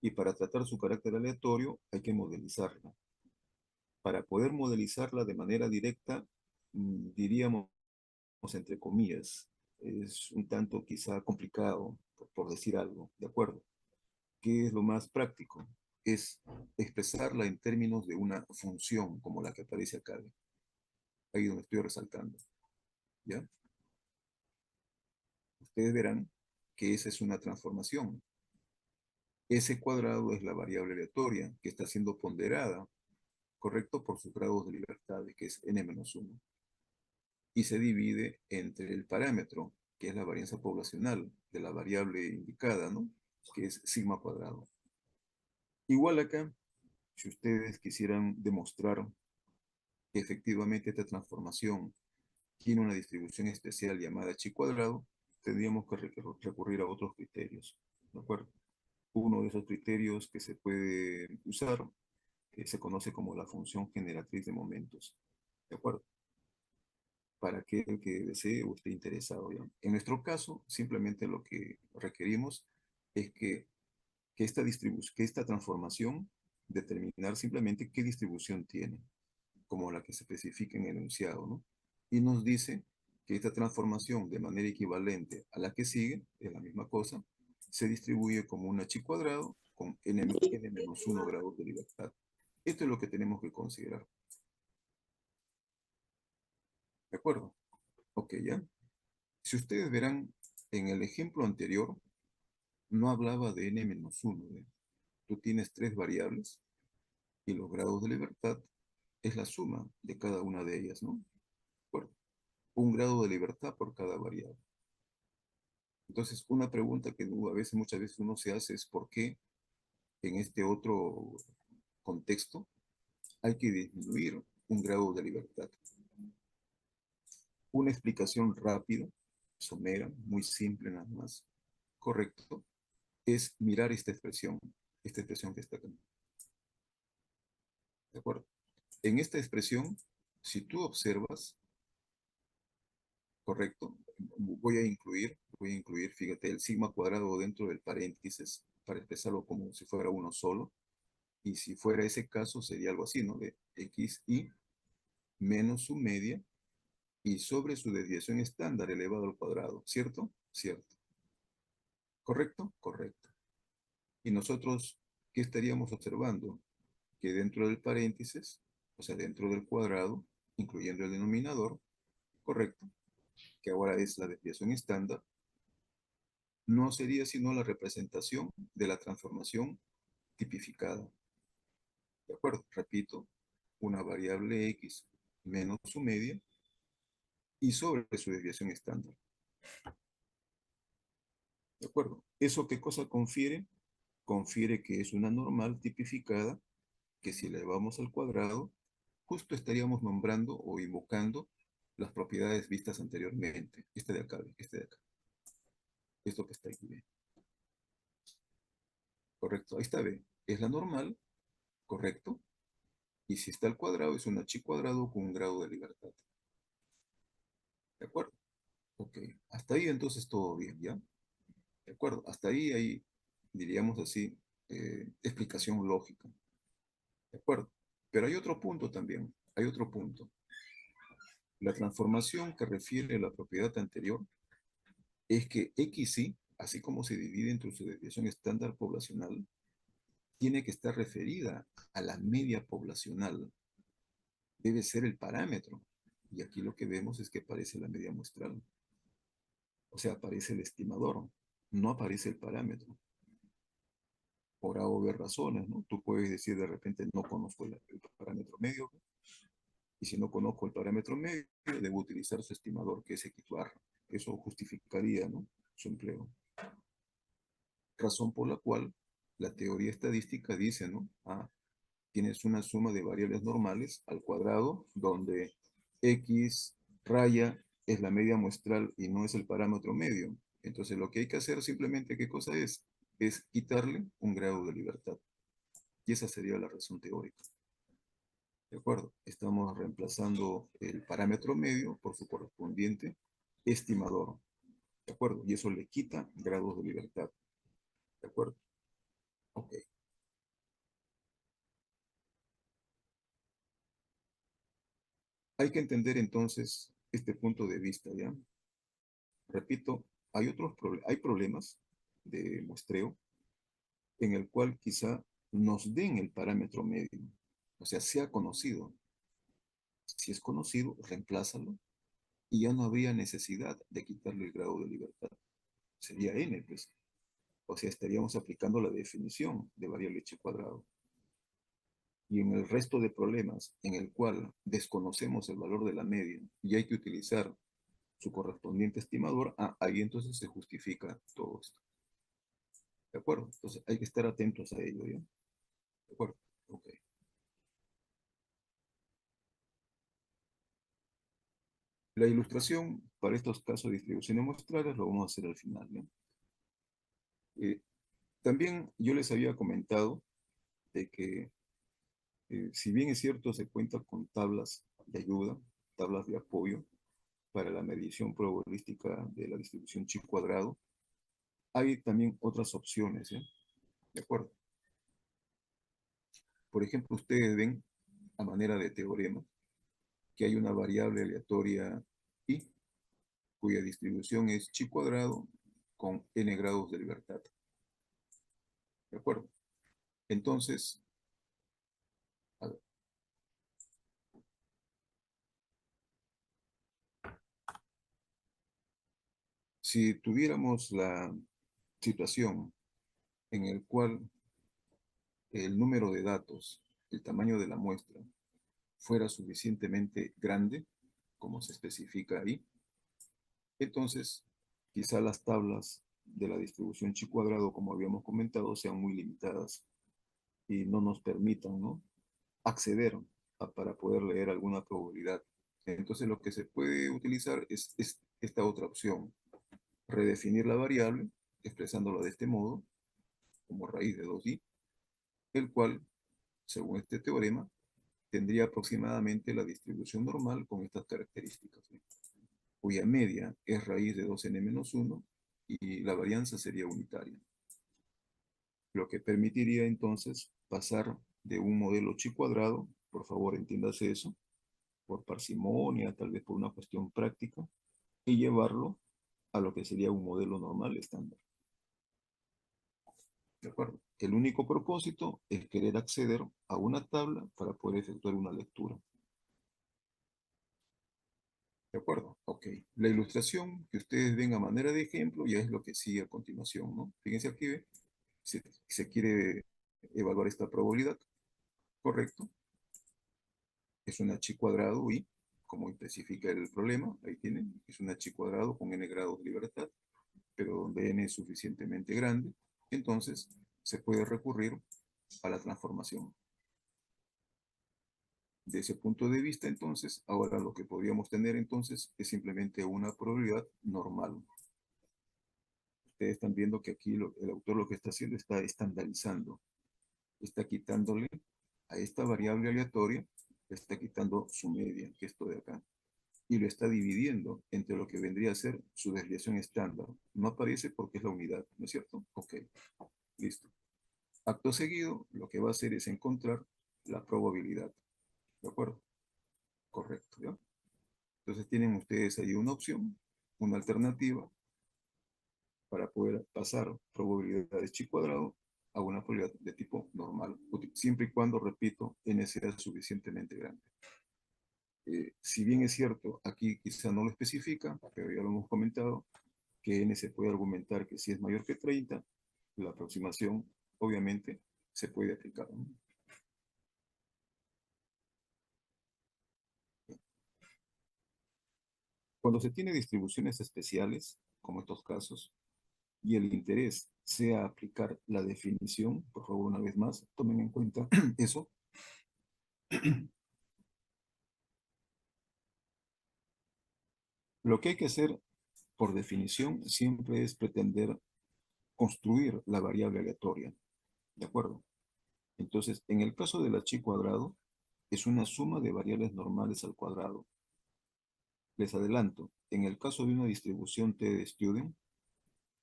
Speaker 1: Y para tratar su carácter aleatorio hay que modelizarla. Para poder modelizarla de manera directa, diríamos entre comillas, es un tanto quizá complicado, por decir algo, ¿de acuerdo? ¿Qué es lo más práctico? es expresarla en términos de una función como la que aparece acá. Ahí donde estoy resaltando. ¿Ya? Ustedes verán que esa es una transformación. S cuadrado es la variable aleatoria que está siendo ponderada, correcto, por sus grados de libertad, que es n-1. Y se divide entre el parámetro, que es la varianza poblacional de la variable indicada, ¿no? Que es sigma cuadrado. Igual acá, si ustedes quisieran demostrar que efectivamente esta transformación tiene una distribución especial llamada chi cuadrado, tendríamos que recurrir a otros criterios, ¿de acuerdo? Uno de esos criterios que se puede usar se conoce como la función generatriz de momentos, ¿de acuerdo? Para aquel que desee o esté interesado, ¿ya? En nuestro caso, simplemente lo que requerimos es que esta transformación determinar simplemente qué distribución tiene, como la que se especifica en el enunciado, ¿no? Y nos dice que esta transformación de manera equivalente a la que sigue, es la misma cosa, se distribuye como una chi cuadrado con n-1 grados de libertad. Esto es lo que tenemos que considerar. ¿De acuerdo? Ok, ¿ya? Si ustedes verán, en el ejemplo anterior, no hablaba de n-1. ¿Ve? Tú tienes tres variables y los grados de libertad es la suma de cada una de ellas, ¿no? ¿De acuerdo? Un grado de libertad por cada variable. Entonces, una pregunta que muchas veces uno se hace es ¿por qué en este otro contexto hay que disminuir un grado de libertad? Una explicación rápida, somera, muy simple nada más, correcto, es mirar esta expresión que está acá. ¿De acuerdo? En esta expresión, si tú observas, correcto, voy a incluir, fíjate, el sigma cuadrado dentro del paréntesis para expresarlo como si fuera uno solo. Y si fuera ese caso, sería algo así, ¿no? De xi menos su media y sobre su desviación estándar elevado al cuadrado. ¿Cierto? Cierto. ¿Correcto? Correcto. Y nosotros, ¿qué estaríamos observando? Que dentro del paréntesis, o sea, dentro del cuadrado, incluyendo el denominador, correcto, que ahora es la desviación estándar, no sería sino la representación de la transformación tipificada. ¿De acuerdo? Repito, una variable x menos su media y sobre su desviación estándar. ¿De acuerdo? ¿Eso qué cosa confiere? Confiere que es una normal tipificada que si la elevamos al cuadrado, justo estaríamos nombrando o invocando las propiedades vistas anteriormente. Este de acá, este de acá. Esto que está aquí, ¿ve? Correcto, ahí está, ¿ve? Es la normal, correcto. Y si está al cuadrado, es una chi cuadrado con un grado de libertad. ¿De acuerdo? Ok, hasta ahí entonces todo bien, ¿ya? ¿De acuerdo? Hasta ahí hay, diríamos así, explicación lógica. ¿De acuerdo? Pero hay otro punto también, hay otro punto. La transformación que refiere a la propiedad anterior es que XY, así como se divide entre su desviación estándar poblacional, tiene que estar referida a la media poblacional. Debe ser el parámetro. Y aquí lo que vemos es que aparece la media muestral. O sea, aparece el estimador, no aparece el parámetro. Por A o B razones, ¿no? Tú puedes decir de repente, no conozco el parámetro medio, y si no conozco el parámetro medio, debo utilizar su estimador, que es equivar. Eso justificaría, ¿no?, su empleo. Razón por la cual la teoría estadística dice, ¿no? Tienes una suma de variables normales al cuadrado, donde x raya es la media muestral y no es el parámetro medio. Entonces lo que hay que hacer simplemente, ¿qué cosa es? Es quitarle un grado de libertad. Y esa sería la razón teórica. ¿De acuerdo? Estamos reemplazando el parámetro medio por su correspondiente estimador. ¿De acuerdo? Y eso le quita grados de libertad. ¿De acuerdo? Ok. Hay que entender entonces este punto de vista, ¿ya? Repito, hay problemas de muestreo en el cual quizá nos den el parámetro medio. O sea, sea conocido. Si es conocido, reemplázalo y ya no habría necesidad de quitarle el grado de libertad. Sería n, pues. O sea, estaríamos aplicando la definición de variable h cuadrado. Y en el resto de problemas en el cual desconocemos el valor de la media y hay que utilizar su correspondiente estimador, ahí entonces se justifica todo esto. ¿De acuerdo? Entonces hay que estar atentos a ello, ¿ya? ¿De acuerdo? Ok. La ilustración para estos casos de distribuciones muestrales lo vamos a hacer al final, ¿ya? Eh, También yo les había comentado de que, si bien es cierto, se cuenta con tablas de ayuda, tablas de apoyo para la medición probabilística de la distribución chi cuadrado, hay también otras opciones, ¿eh? ¿De acuerdo? Por ejemplo, ustedes ven, a manera de teorema, que hay una variable aleatoria i, cuya distribución es chi cuadrado con n grados de libertad. ¿De acuerdo? Entonces, a ver, si tuviéramos la situación en el cual el número de datos, el tamaño de la muestra, fuera suficientemente grande, como se especifica ahí, entonces quizá las tablas de la distribución chi cuadrado, como habíamos comentado, sean muy limitadas y no nos permitan, ¿no?, acceder para poder leer alguna probabilidad. Entonces lo que se puede utilizar es esta otra opción: redefinir la variable, expresándola de este modo, como raíz de 2i, el cual, según este teorema, tendría aproximadamente la distribución normal con estas características, ¿sí?, cuya media es raíz de 2n-1 y la varianza sería unitaria. Lo que permitiría entonces pasar de un modelo chi cuadrado, por favor entiéndase eso, por parsimonia, tal vez por una cuestión práctica, y llevarlo a lo que sería un modelo normal estándar. ¿De acuerdo? El único propósito es querer acceder a una tabla para poder efectuar una lectura. ¿De acuerdo? Ok. La ilustración que ustedes ven a manera de ejemplo ya es lo que sigue a continuación, ¿no? Fíjense aquí, ¿ve? Se quiere evaluar esta probabilidad, ¿correcto? Es una chi cuadrado y, como especifica el problema, ahí tienen, es una chi cuadrado con n grados de libertad, pero donde n es suficientemente grande, entonces se puede recurrir a la transformación. De ese punto de vista, entonces, ahora lo que podríamos tener entonces es simplemente una probabilidad normal. Ustedes están viendo que aquí el autor lo que está haciendo está estandarizando, está quitándole a esta variable aleatoria, le está quitando su media, que es esto de acá, y lo está dividiendo entre lo que vendría a ser su desviación estándar. No aparece porque es la unidad, ¿no es cierto? Ok, listo. Acto seguido, lo que va a hacer es encontrar la probabilidad. ¿De acuerdo? Correcto, ¿ya? Entonces tienen ustedes ahí una opción, una alternativa para poder pasar probabilidades chi cuadrado a una probabilidad de tipo normal, siempre y cuando, repito, n sea suficientemente grande. Si bien es cierto, aquí quizá no lo especifica, pero ya lo hemos comentado, que n se puede argumentar que si es mayor que 30, la aproximación obviamente se puede aplicar, ¿no? Cuando se tiene distribuciones especiales, como estos casos, y el interés sea aplicar la definición, por favor, una vez más, tomen en cuenta eso. Lo que hay que hacer, por definición, siempre es pretender construir la variable aleatoria, ¿de acuerdo? Entonces, en el caso de la chi cuadrado, es una suma de variables normales al cuadrado. Les adelanto, en el caso de una distribución T de Student,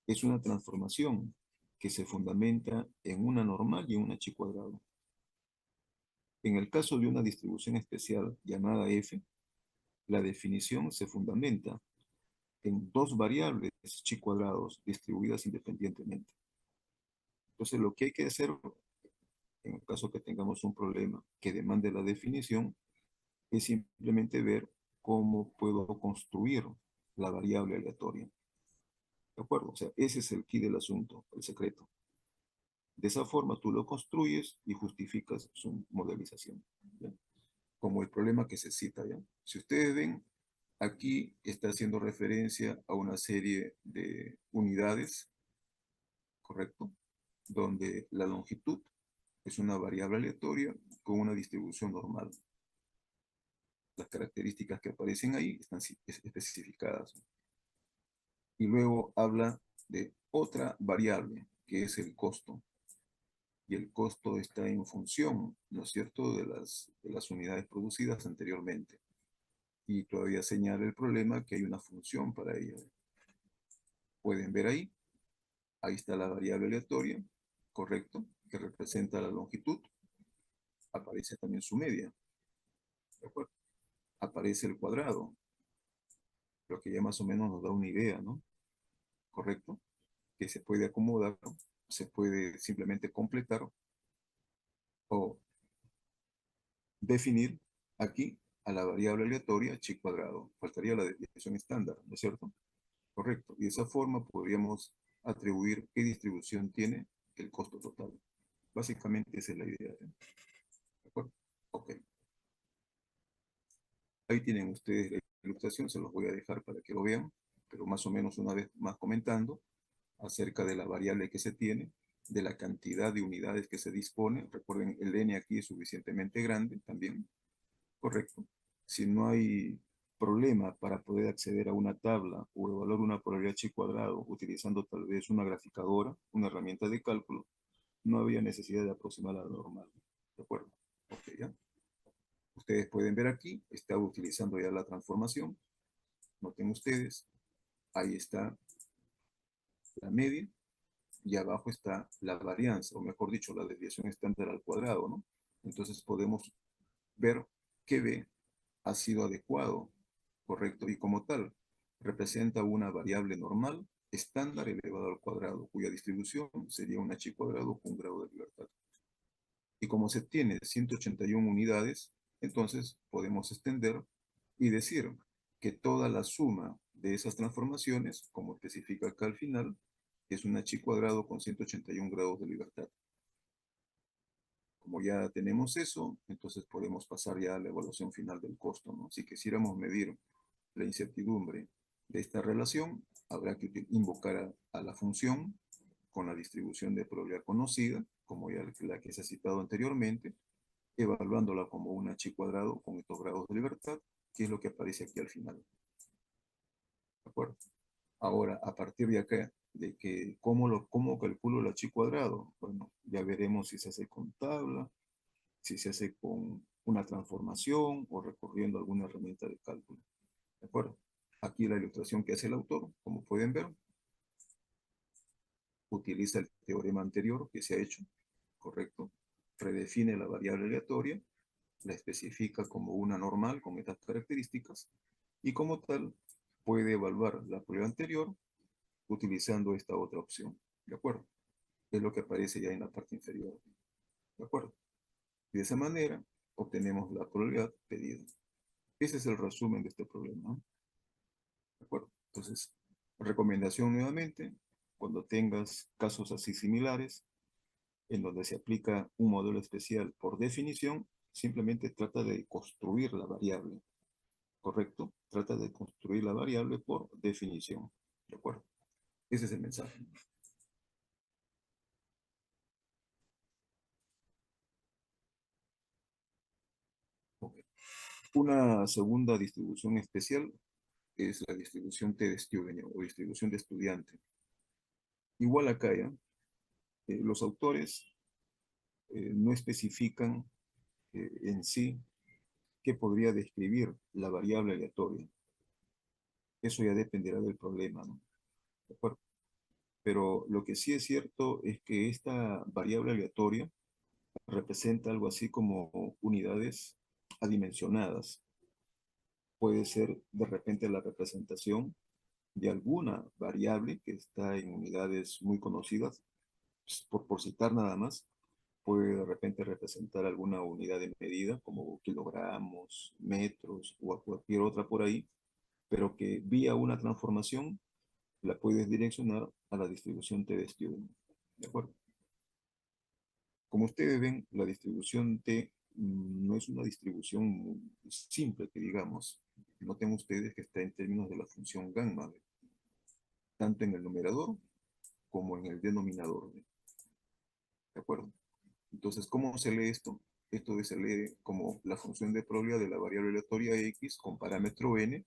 Speaker 1: es una transformación que se fundamenta en una normal y en una chi cuadrado. En el caso de una distribución especial llamada F, la definición se fundamenta en dos variables chi cuadrados distribuidas independientemente. Entonces, lo que hay que hacer en el caso que tengamos un problema que demande la definición, es simplemente ver cómo puedo construir la variable aleatoria. ¿De acuerdo? O sea, ese es el key del asunto, el secreto. De esa forma tú lo construyes y justificas su modelización, ¿ya? Como el problema que se cita, ¿ya? Si ustedes ven, aquí está haciendo referencia a una serie de unidades, ¿correcto? Donde la longitud es una variable aleatoria con una distribución normal. Las características que aparecen ahí están especificadas. Y luego habla de otra variable, que es el costo. Y el costo está en función, ¿no es cierto?, de las unidades producidas anteriormente. Y todavía señala el problema que hay una función para ello. Pueden ver ahí está la variable aleatoria, correcto, que representa la longitud. Aparece también su media, ¿de acuerdo? Aparece el cuadrado, lo que ya más o menos nos da una idea, ¿no? Correcto, que se puede acomodar, se puede simplemente completar o definir aquí a la variable aleatoria chi cuadrado. Faltaría la desviación estándar, ¿no es cierto? Correcto. Y de esa forma podríamos atribuir qué distribución tiene el costo total. Básicamente esa es la idea, ¿eh? ¿De acuerdo? Ok. Ahí tienen ustedes la ilustración, se los voy a dejar para que lo vean, pero más o menos una vez más comentando acerca de la variable que se tiene, de la cantidad de unidades que se dispone. Recuerden, el n aquí es suficientemente grande también, correcto. Si no hay problema para poder acceder a una tabla o evaluar una probabilidad chi cuadrado utilizando tal vez una graficadora, una herramienta de cálculo, no había necesidad de aproximar a la normal. ¿De acuerdo? Ok, ya. Ustedes pueden ver aquí, está utilizando ya la transformación. Noten ustedes, ahí está la media y abajo está la varianza, o mejor dicho, la desviación estándar al cuadrado, ¿no? Entonces podemos ver que B ha sido adecuado, correcto, y como tal, representa una variable normal estándar elevado al cuadrado, cuya distribución sería un h cuadrado con un grado de libertad. Y como se tiene 181 unidades, entonces podemos extender y decir que toda la suma de esas transformaciones, como especifica acá al final, es un h cuadrado con 181 grados de libertad. Como ya tenemos eso, entonces podemos pasar ya a la evaluación final del costo, ¿no? Si quisiéramos medir la incertidumbre de esta relación, habrá que invocar a la función con la distribución de probabilidad conocida, como ya la que se ha citado anteriormente, evaluándola como un h cuadrado con estos grados de libertad, que es lo que aparece aquí al final. ¿De acuerdo? Ahora, a partir de acá, de que cómo calculo el h cuadrado, bueno, ya veremos si se hace con tabla, si se hace con una transformación o recorriendo alguna herramienta de cálculo. ¿De acuerdo? Aquí la ilustración que hace el autor, como pueden ver, utiliza el teorema anterior que se ha hecho, ¿correcto? Redefine la variable aleatoria, la especifica como una normal con estas características y como tal puede evaluar la prueba anterior utilizando esta otra opción. ¿De acuerdo? Es lo que aparece ya en la parte inferior. ¿De acuerdo? Y de esa manera obtenemos la probabilidad pedida. Ese es el resumen de este problema, ¿no? ¿De acuerdo? Entonces, recomendación nuevamente, cuando tengas casos así similares, en donde se aplica un modelo especial por definición, simplemente trata de construir la variable, ¿correcto? Trata de construir la variable por definición, ¿de acuerdo? Ese es el mensaje. Okay. Una segunda distribución especial es la distribución T-de-Student o distribución de estudiante. Igual acá, ¿ya? Los autores no especifican en sí qué podría describir la variable aleatoria. Eso ya dependerá del problema, ¿no? ¿De acuerdo? Pero lo que sí es cierto es que esta variable aleatoria representa algo así como unidades adimensionadas. Puede ser de repente la representación de alguna variable que está en unidades muy conocidas, por citar nada más. puede de repente representar alguna unidad de medida, como kilogramos, metros o a cualquier otra por ahí, pero que vía una transformación la puedes direccionar a la distribución T de Student. ¿De acuerdo? Como ustedes ven, la distribución T no es una distribución muy simple, que digamos. Noten ustedes que está en términos de la función gamma, tanto en el numerador como en el denominador. ¿De acuerdo? Entonces, ¿cómo se lee esto? Esto se lee como la función de probabilidad de la variable aleatoria x con parámetro n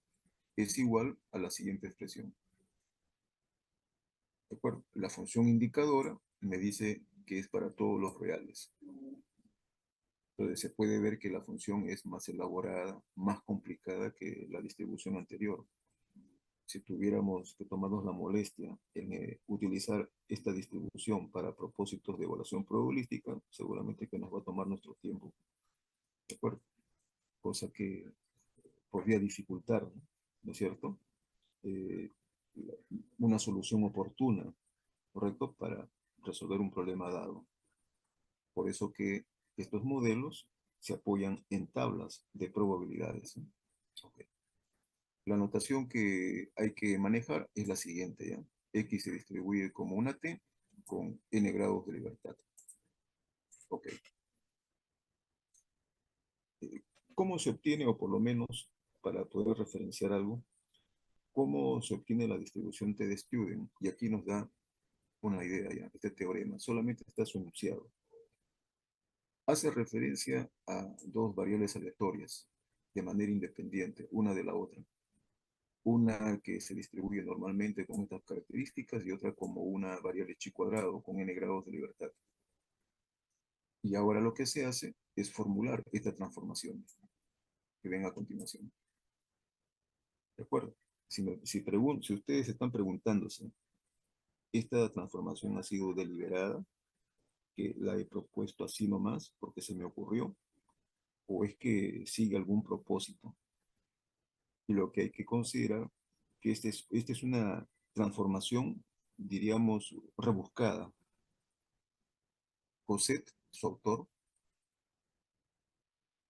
Speaker 1: es igual a la siguiente expresión. ¿De acuerdo? La función indicadora me dice que es para todos los reales. Entonces se puede ver que la función es más elaborada, más complicada que la distribución anterior. Si tuviéramos que tomarnos la molestia en utilizar esta distribución para propósitos de evaluación probabilística, seguramente que nos va a tomar nuestro tiempo. ¿De acuerdo? Cosa que podría dificultar, ¿no es cierto? Eh, una solución oportuna, ¿correcto? Para resolver un problema dado. Por eso que estos modelos se apoyan en tablas de probabilidades. ¿Sí? Okay. La notación que hay que manejar es la siguiente, ¿ya? X se distribuye como una T con n grados de libertad. Ok. ¿Cómo se obtiene, o por lo menos para poder referenciar algo, cómo se obtiene la distribución T de Student? Y aquí nos da una idea ya, este teorema. Solamente está su enunciado. Hace referencia a dos variables aleatorias de manera independiente, una de la otra. Una que se distribuye normalmente con estas características y otra como una variable chi cuadrado con n grados de libertad. Y ahora lo que se hace es formular esta transformación que ven a continuación. ¿De acuerdo? Si ustedes están preguntándose, ¿esta transformación ha sido deliberada, que la he propuesto así nomás porque se me ocurrió, o es que sigue algún propósito? Y lo que hay que considerar que esta es una transformación, diríamos, rebuscada. Cosette, su autor,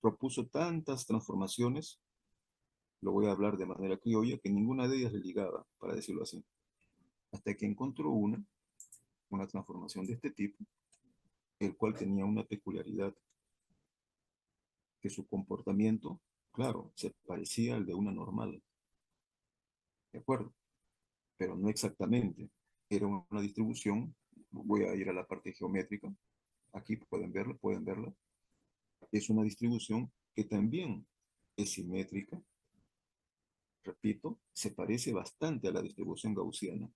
Speaker 1: propuso tantas transformaciones, lo voy a hablar de manera criolla, que ninguna de ellas le ligaba, para decirlo así, hasta que encontró una transformación de este tipo, el cual tenía una peculiaridad, que su comportamiento, claro, se parecía al de una normal, ¿de acuerdo? Pero no exactamente. Era una distribución, voy a ir a la parte geométrica, aquí pueden verla, es una distribución que también es simétrica, repito, se parece bastante a la distribución gaussiana,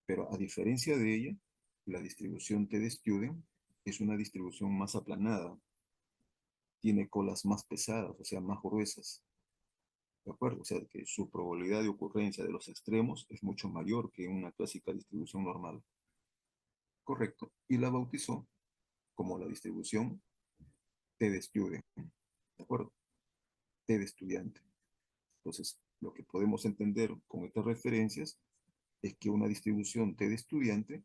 Speaker 1: pero a diferencia de ella, la distribución T de Student es una distribución más aplanada, tiene colas más pesadas, o sea, más gruesas, ¿de acuerdo? O sea, que su probabilidad de ocurrencia de los extremos es mucho mayor que una clásica distribución normal. Correcto. Y la bautizó como la distribución T de Student, ¿de acuerdo? T de estudiante. Entonces, lo que podemos entender con estas referencias es que una distribución T de estudiante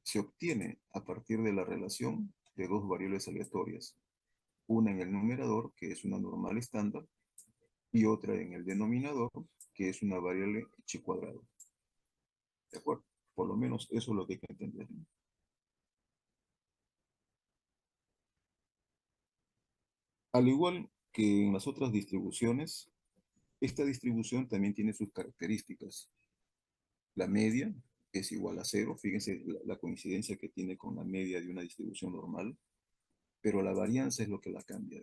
Speaker 1: se obtiene a partir de la relación de dos variables aleatorias. Una en el numerador, que es una normal estándar, y otra en el denominador, que es una variable chi cuadrado. ¿De acuerdo? Por lo menos eso es lo que hay que entender. Al igual que en las otras distribuciones, esta distribución también tiene sus características. La media es igual a cero. Fíjense la coincidencia que tiene con la media de una distribución normal, pero la varianza es lo que la cambia.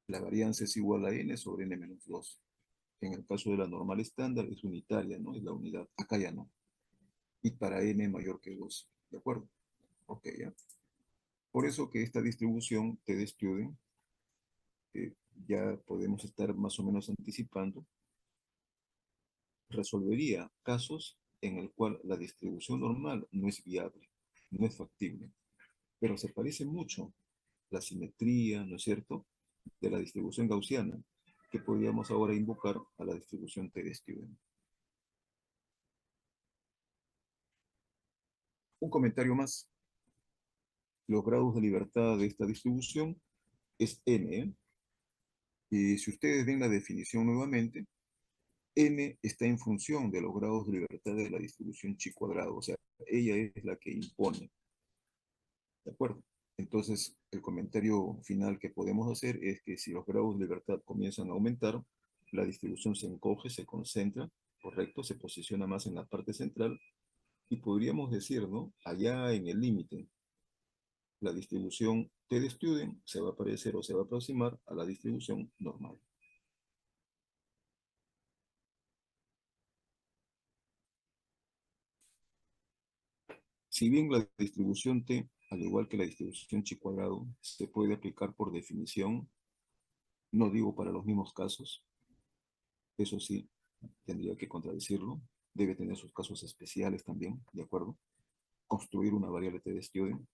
Speaker 1: La varianza es igual a n sobre n menos 2. En el caso de la normal estándar es unitaria, ¿no? Es la unidad. Acá ya no. Y para n mayor que 2. ¿De acuerdo? Ok, ya. Por eso que esta distribución T de Student, ya podemos estar más o menos anticipando, resolvería casos en el cual la distribución normal no es viable, no es factible, pero se parece mucho la simetría, ¿no es cierto?, de la distribución gaussiana, que podríamos ahora invocar a la distribución T de Student. Un comentario más. Los grados de libertad de esta distribución es n, ¿eh? Y si ustedes ven la definición nuevamente, n está en función de los grados de libertad de la distribución chi cuadrado, o sea, ella es la que impone, ¿de acuerdo? Entonces, el comentario final que podemos hacer es que si los grados de libertad comienzan a aumentar, la distribución se encoge, se concentra, ¿correcto? Se posiciona más en la parte central y podríamos decir, ¿no? Allá en el límite, la distribución T de Student se va a parecer o se va a aproximar a la distribución normal. Si bien la distribución T, al igual que la distribución chi cuadrado, se puede aplicar por definición, no digo para los mismos casos, eso sí, tendría que contradecirlo, debe tener sus casos especiales también, ¿de acuerdo? Construir una variable T de Student,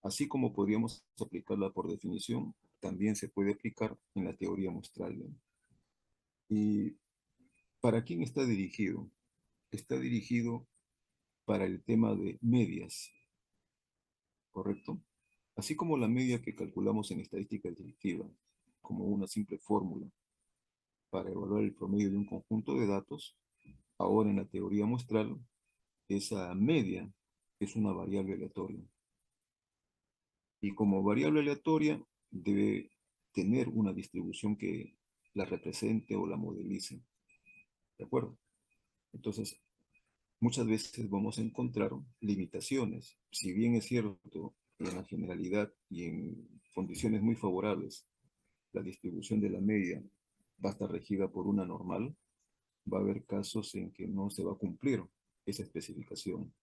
Speaker 1: así como podríamos aplicarla por definición, también se puede aplicar en la teoría muestral, ¿no? ¿Y para quién está dirigido? Está dirigido para el tema de medias, ¿correcto? Así como la media que calculamos en estadística descriptiva, como una simple fórmula para evaluar el promedio de un conjunto de datos, ahora en la teoría muestral, esa media es una variable aleatoria. Y como variable aleatoria, debe tener una distribución que la represente o la modelice. ¿De acuerdo? Entonces, muchas veces vamos a encontrar limitaciones. Si bien es cierto, en la generalidad y en condiciones muy favorables, la distribución de la media va a estar regida por una normal, va a haber casos en que no se va a cumplir esa especificación.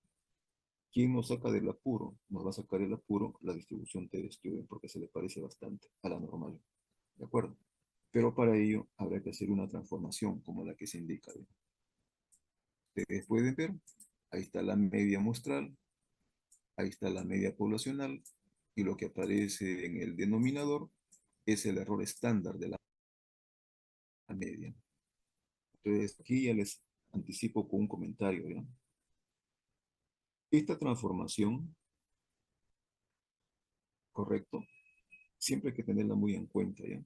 Speaker 1: ¿Quién nos saca del apuro? Nos va a sacar el apuro la distribución T de Student porque se le parece bastante a la normal. ¿De acuerdo? Pero para ello habrá que hacer una transformación como la que se indica. Ustedes pueden ver, ahí está la media muestral, ahí está la media poblacional, y lo que aparece en el denominador es el error estándar de la media. Entonces, aquí ya les anticipo con un comentario, ¿ya? Esta transformación, correcto, siempre hay que tenerla muy en cuenta, ¿ya?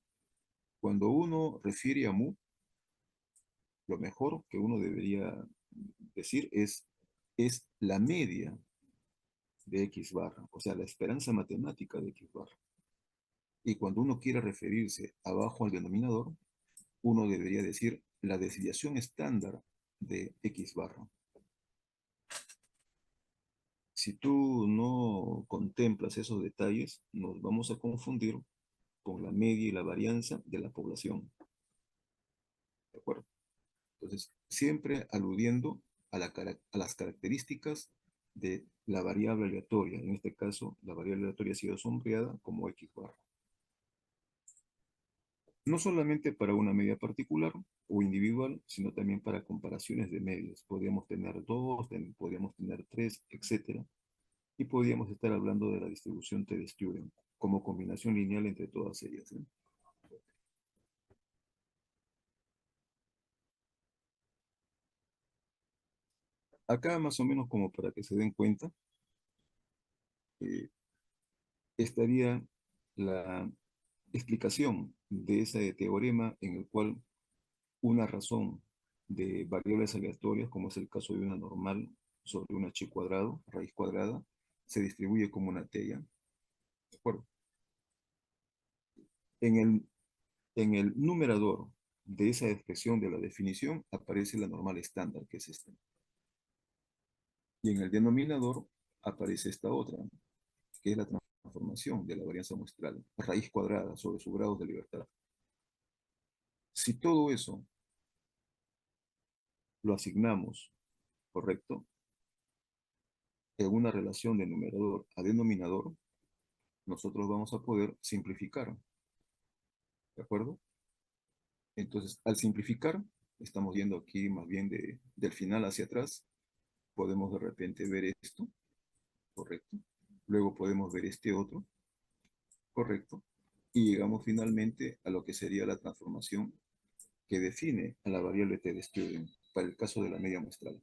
Speaker 1: Cuando uno refiere a mu, lo mejor que uno debería decir es la media de X barra, o sea, la esperanza matemática de X barra. Y cuando uno quiere referirse abajo al denominador, uno debería decir la desviación estándar de X barra. Si tú no contemplas esos detalles, nos vamos a confundir con la media y la varianza de la población. ¿De acuerdo? Entonces, siempre aludiendo a las características de la variable aleatoria. En este caso, la variable aleatoria ha sido sombreada como X barra. No solamente para una media particular o individual, sino también para comparaciones de medias. Podríamos tener dos, podríamos tener tres, etcétera. Y podríamos estar hablando de la distribución T de Student como combinación lineal entre todas ellas, ¿eh? Acá más o menos como para que se den cuenta, eh, estaría la explicación de ese teorema en el cual una razón de variables aleatorias, como es el caso de una normal sobre una chi cuadrado, raíz cuadrada, se distribuye como una t, ¿ya? ¿De acuerdo? En el, en el numerador de esa expresión de la definición aparece la normal estándar, que es esta. Y en el denominador aparece esta otra, que es la transformación de la varianza muestral, raíz cuadrada sobre su grado de libertad. Si todo eso lo asignamos, ¿correcto?, en una relación de numerador a denominador, nosotros vamos a poder simplificar, ¿de acuerdo? Entonces, al simplificar, estamos yendo aquí más bien del final hacia atrás, podemos de repente ver esto, ¿correcto? Luego podemos ver este otro, ¿correcto? Y llegamos finalmente a lo que sería la transformación que define a la variable T de Student para el caso de la media muestral.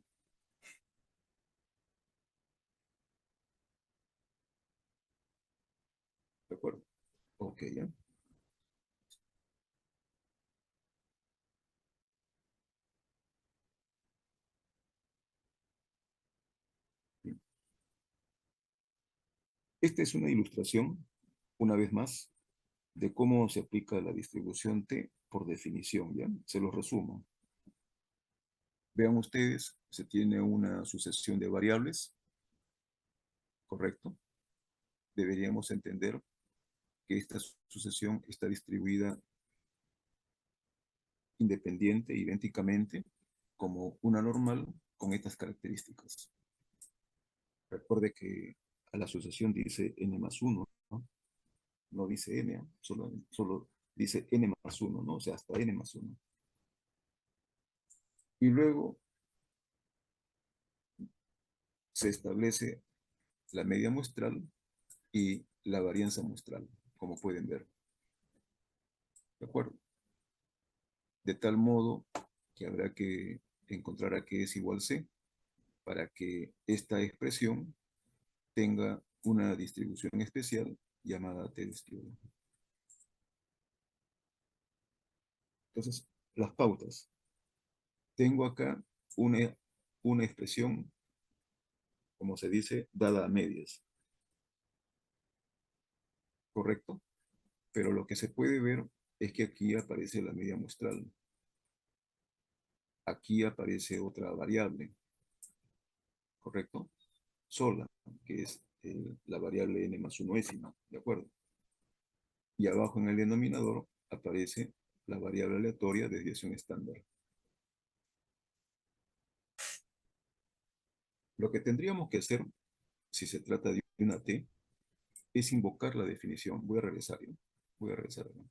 Speaker 1: ¿De acuerdo? Ok, ya. Bien. Esta es una ilustración, una vez más, de cómo se aplica la distribución T por definición, ¿ya? Se los resumo. Vean ustedes, se tiene una sucesión de variables, ¿correcto? Deberíamos entender que esta sucesión está distribuida independiente, idénticamente, como una normal con estas características. Recuerde que a la asociación dice n más 1, ¿no? No dice n, ¿eh? Solo dice n más 1, ¿no? O sea, hasta n más 1. Y luego se establece la media muestral y la varianza muestral, como pueden ver. ¿De acuerdo? De tal modo que habrá que encontrar a qué es igual c para que esta expresión tenga una distribución especial llamada T de Stewart. Entonces, las pautas. Tengo acá una, una expresión, como se dice, dada a medias. ¿Correcto? Pero lo que se puede ver es que aquí aparece la media muestral. Aquí aparece otra variable. ¿Correcto? Sola, que es la variable n más 1ª. ¿De acuerdo? Y abajo en el denominador aparece la variable aleatoria de desviación estándar. Lo que tendríamos que hacer, si se trata de una T, es invocar la definición. Voy a regresar, ¿no? Voy a regresar, ¿no?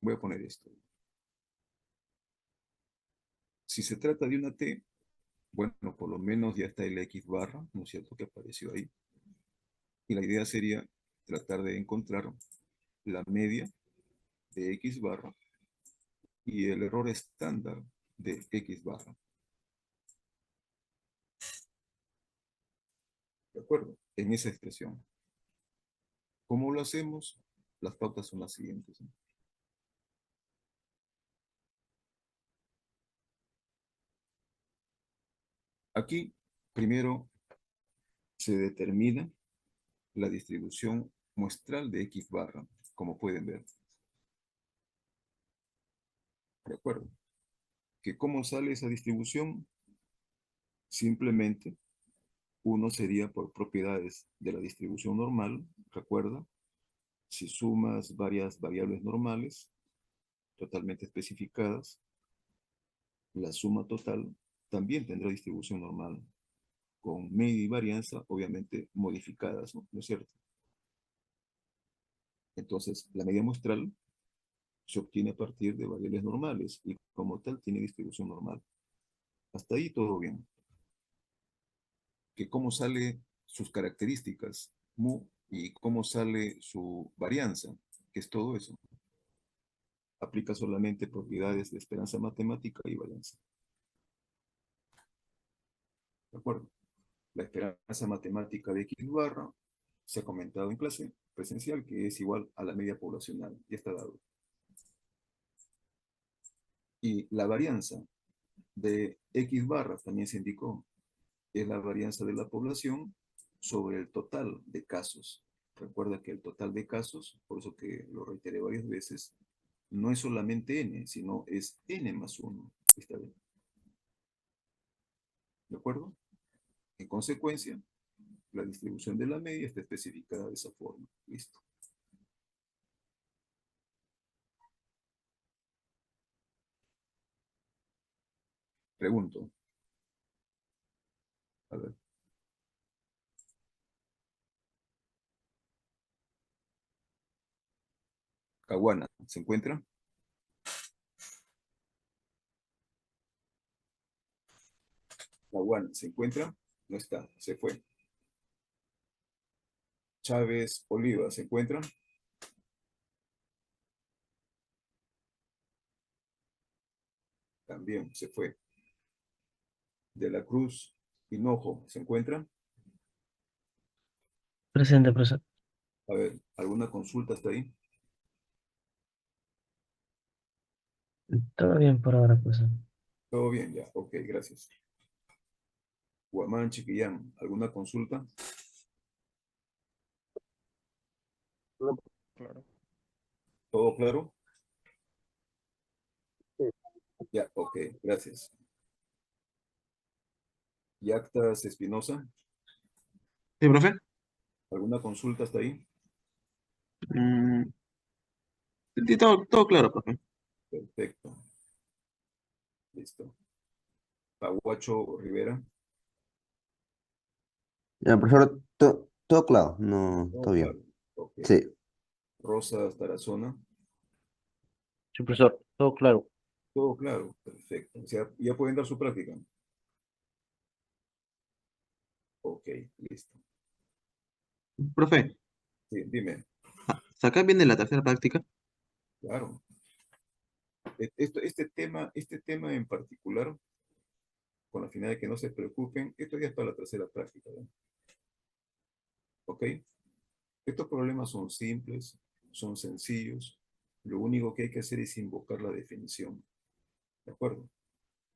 Speaker 1: Voy a poner esto. Si se trata de una T, bueno, por lo menos ya está el X barra, ¿no es cierto?, que apareció ahí. Y la idea sería tratar de encontrar la media de X barra y el error estándar de X barra. ¿De acuerdo? En esa expresión. ¿Cómo lo hacemos? Las pautas son las siguientes, ¿no? Aquí, primero, se determina la distribución muestral de X barra, como pueden ver. ¿De acuerdo? ¿Que cómo sale esa distribución? Simplemente, uno sería por propiedades de la distribución normal, recuerda, si sumas varias variables normales, totalmente especificadas, la suma total también tendrá distribución normal, con media y varianza, obviamente, modificadas, ¿no? ¿No es cierto? Entonces, la media muestral se obtiene a partir de variables normales y como tal tiene distribución normal. Hasta ahí todo bien. Que cómo sale sus características, mu, y cómo sale su varianza, que es todo eso. Aplica solamente propiedades de esperanza matemática y varianza. ¿De acuerdo? La esperanza matemática de X barra se ha comentado en clase presencial que es igual a la media poblacional. Ya está dado. Y la varianza de X barra también se indicó. Es la varianza de la población sobre el total de casos. Recuerda que el total de casos, por eso que lo reiteré varias veces, no es solamente n, sino es n más 1. ¿Está bien? ¿De acuerdo? En consecuencia, la distribución de la media está especificada de esa forma. Listo. Pregunto. A ver. Caguana, ¿se encuentra? Caguana, ¿se encuentra? No está, se fue. Chávez Oliva, ¿se encuentra? También se fue. De la Cruz Hinojo, ¿se encuentra?
Speaker 4: Presente, profesor.
Speaker 1: A ver, ¿alguna consulta hasta ahí?
Speaker 4: Todo bien por ahora, profesor.
Speaker 1: Todo bien, ya. Ok, gracias. Guamán, Chiquillán, ¿alguna consulta?
Speaker 3: No, claro.
Speaker 1: ¿Todo claro?
Speaker 3: Sí.
Speaker 1: Ya, ok, gracias. Yactas Espinosa,
Speaker 5: Sí, profe.
Speaker 1: ¿alguna consulta hasta ahí?
Speaker 5: Mm, sí, todo claro, profe.
Speaker 1: Perfecto, listo. Paguacho Rivera,
Speaker 6: Ya, profesor, todo claro, no,
Speaker 1: todo
Speaker 6: todo bien.
Speaker 1: claro. Ok.
Speaker 6: Sí,
Speaker 1: Rosa Tarazona,
Speaker 4: Sí, profesor, todo claro.
Speaker 1: todo claro, perfecto. O sea, ya pueden dar su práctica. Ok, listo.
Speaker 5: Profe,
Speaker 1: Sí, dime,
Speaker 5: acá viene la tercera práctica.
Speaker 1: claro. Este tema en particular, con la finalidad de que no se preocupen, esto ya es para la tercera práctica, ¿no? ¿Ok? Estos problemas son simples, son sencillos. Lo único que hay que hacer es invocar la definición. ¿De acuerdo?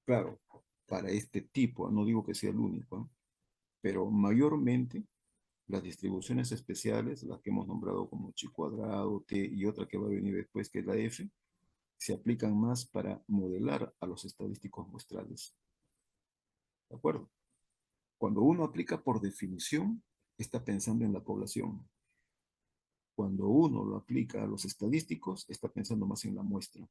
Speaker 1: Claro, para este tipo, no digo que sea el único, ¿no? Pero mayormente las distribuciones especiales, las que hemos nombrado como chi cuadrado, t y otra que va a venir después, que es la f, se aplican más para modelar a los estadísticos muestrales. ¿De acuerdo? Cuando uno aplica por definición, está pensando en la población. Cuando uno lo aplica a los estadísticos, está pensando más en la muestra.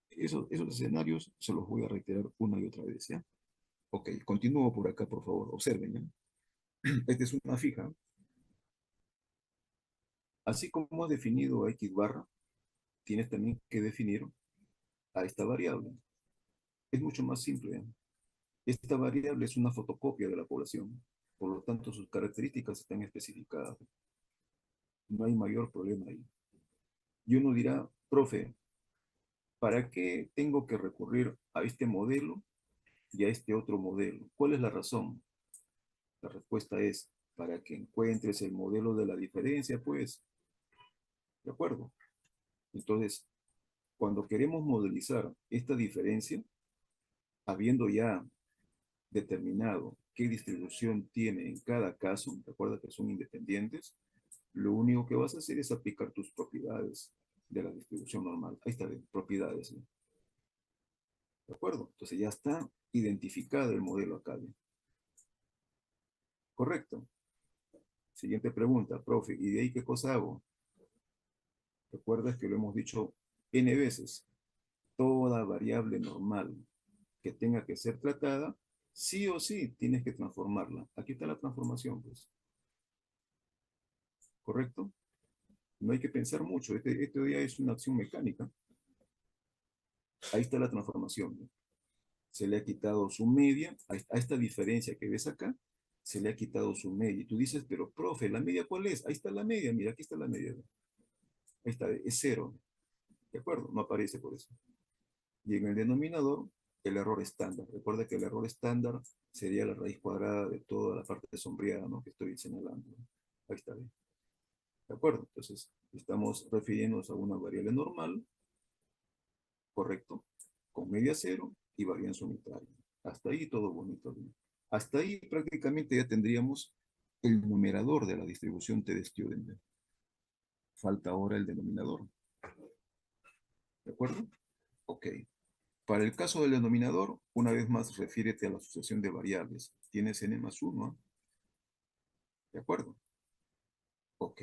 Speaker 1: Esos escenarios se los voy a reiterar una y otra vez, ¿ya? Ok, continúo por acá, por favor. Observen, ¿ya? Esta es una fija. Así como has definido a X barra, tienes también que definir a esta variable. Es mucho más simple, ¿ya? Esta variable es una fotocopia de la población. Por lo tanto, sus características están especificadas. No hay mayor problema ahí. Y uno dirá, profe, ¿para qué tengo que recurrir a este modelo y a este otro modelo? ¿Cuál es la razón? La respuesta es, para que encuentres el modelo de la diferencia, pues, ¿de acuerdo? Entonces, cuando queremos modelizar esta diferencia, habiendo ya determinado qué distribución tiene en cada caso, recuerda que son independientes, lo único que vas a hacer es aplicar tus propiedades de la distribución normal. Ahí está, propiedades, ¿no? ¿De acuerdo? Entonces ya está identificado el modelo acá, ¿no? Correcto. Siguiente pregunta, profe, ¿y de ahí qué cosa hago? Recuerda que lo hemos dicho n veces. Toda variable normal que tenga que ser tratada, sí o sí tienes que transformarla. Aquí está la transformación, pues. ¿Correcto? No hay que pensar mucho. Este ya es una acción mecánica. Ahí está la transformación, ¿no? Se le ha quitado su media. A esta diferencia que ves acá, se le ha quitado su media. Y tú dices, pero profe, ¿la media cuál es? Ahí está la media. Mira, aquí está la media. Ahí está, es cero. ¿De acuerdo? No aparece por eso. Y en el denominador, el error estándar. Recuerda que el error estándar sería la raíz cuadrada de toda la parte sombreada, ¿no?, que estoy señalando. Ahí está bien. ¿De acuerdo? Entonces, estamos refiriéndonos a una variable normal, correcto, con media cero y varianza unitaria. Hasta ahí todo bonito, ¿no? Hasta ahí prácticamente ya tendríamos el numerador de la distribución T-de-Student. Falta ahora el denominador. ¿De acuerdo? Ok. Para el caso del denominador, una vez más, refiérete a la asociación de variables. Tienes n más 1, ¿de acuerdo? Ok.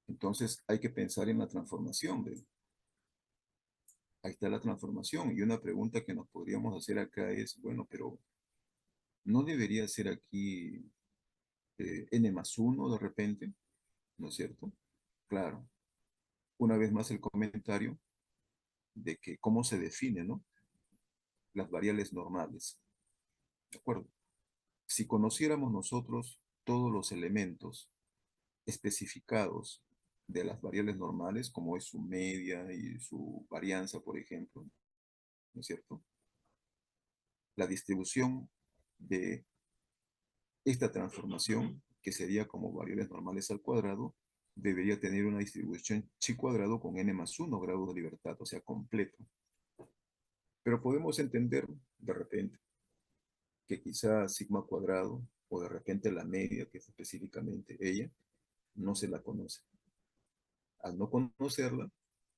Speaker 1: Entonces hay que pensar en la transformación. ¿Ve? Ahí está la transformación. Y una pregunta que nos podríamos hacer acá es, bueno, pero ¿no debería ser aquí n más 1 de repente? ¿No es cierto? Claro. Una vez más el comentario de que cómo se define, ¿no?, las variables normales. ¿De acuerdo? Si conociéramos nosotros todos los elementos especificados de las variables normales, como es su media y su varianza, por ejemplo, ¿no es cierto? La distribución de esta transformación que sería como variables normales al cuadrado, debería tener una distribución chi cuadrado con n más 1 grados de libertad, o sea, completo. Pero podemos entender de repente que quizá sigma cuadrado, o de repente la media, que es específicamente ella, no se la conoce. Al no conocerla,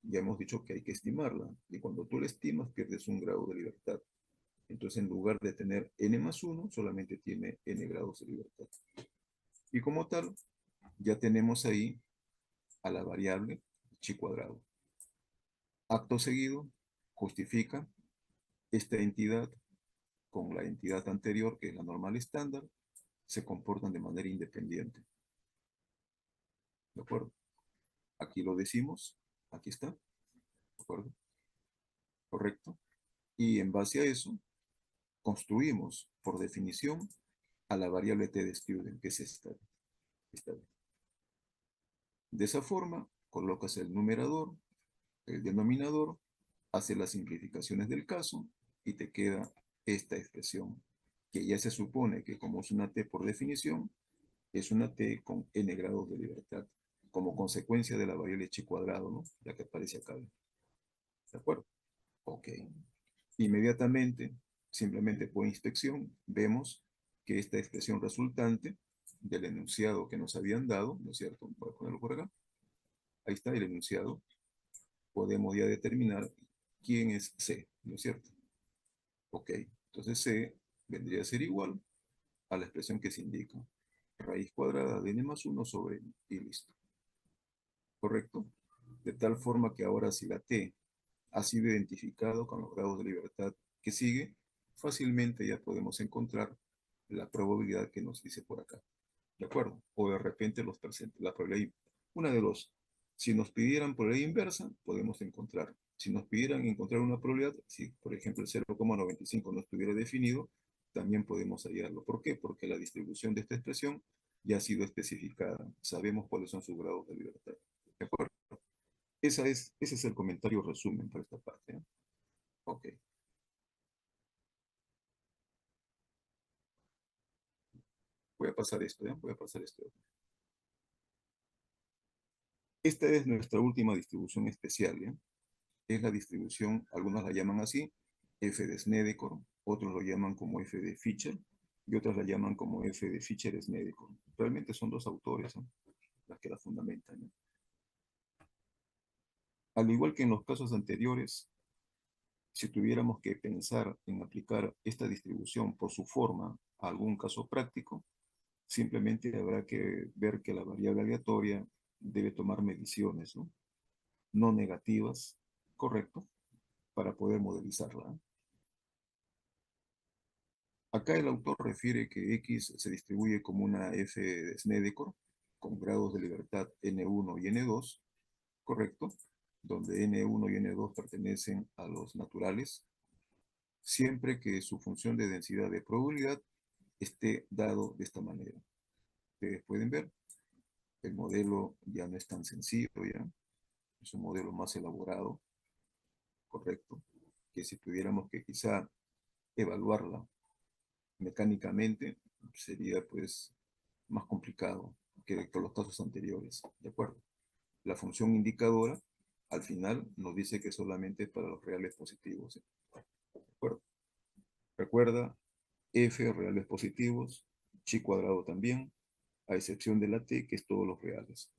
Speaker 1: ya hemos dicho que hay que estimarla, y cuando tú la estimas pierdes un grado de libertad. Entonces, en lugar de tener n más 1, solamente tiene n grados de libertad. Y como tal, ya tenemos ahí a la variable chi cuadrado. Acto seguido, justifica esta entidad con la entidad anterior, que es la normal estándar, se comportan de manera independiente. ¿De acuerdo? Aquí lo decimos, aquí está, ¿de acuerdo? Correcto. Y en base a eso, construimos, por definición, a la variable t de student, que es esta. De esa forma, colocas el numerador, el denominador, hace las simplificaciones del caso y te queda esta expresión, que ya se supone que como es una t por definición, es una t con n grados de libertad, como consecuencia de la variable chi cuadrado, ¿no? Ya que aparece acá. ¿De acuerdo? Ok. Inmediatamente, simplemente por inspección, vemos que esta expresión resultante del enunciado que nos habían dado, ¿no es cierto? Voy a ponerlo por acá. Ahí está el enunciado. Podemos ya determinar quién es C, ¿no es cierto? Ok, entonces C vendría a ser igual a la expresión que se indica. Raíz cuadrada de n más 1 sobre n, y listo. ¿Correcto? De tal forma que ahora si la T ha sido identificado con los grados de libertad que sigue, fácilmente ya podemos encontrar la probabilidad que nos dice por acá. ¿De acuerdo? O de repente los presentes, la probabilidad, una de dos. Si nos pidieran probabilidad inversa, podemos encontrar. Si nos pidieran encontrar una probabilidad, si por ejemplo el 0,95 no estuviera definido, también podemos hallarlo. ¿Por qué? Porque la distribución de esta expresión ya ha sido especificada. Sabemos cuáles son sus grados de libertad. ¿De acuerdo? Ese es el comentario resumen para esta parte, ¿eh? Ok. Voy a pasar esto, ¿eh? Voy a pasar esto. Esta es nuestra última distribución especial, ¿eh? Es la distribución, algunos la llaman así, f de Snedeker, otros lo llaman como f de Fischer, y otras la llaman como f de Fischer-Snedeker. Realmente son dos autores, ¿no?, las que la fundamentan, ¿no? Al igual que en los casos anteriores, si tuviéramos que pensar en aplicar esta distribución por su forma a algún caso práctico, simplemente habrá que ver que la variable aleatoria debe tomar mediciones, ¿no?, no negativas, correcto, para poder modelizarla, ¿eh? Acá el autor refiere que X se distribuye como una f de Snedeker con grados de libertad n1 y n2, correcto, donde n1 y n2 pertenecen a los naturales, siempre que su función de densidad de probabilidad esté dado de esta manera. Ustedes pueden ver, el modelo ya no es tan sencillo, ya es un modelo más elaborado, correcto, que si tuviéramos que quizá evaluarla mecánicamente, sería pues más complicado que los casos anteriores, ¿de acuerdo? La función indicadora, al final, nos dice que solamente es para los reales positivos, ¿eh? ¿De acuerdo? Recuerda, f reales positivos, chi cuadrado también, a excepción de la t, que es todos los reales.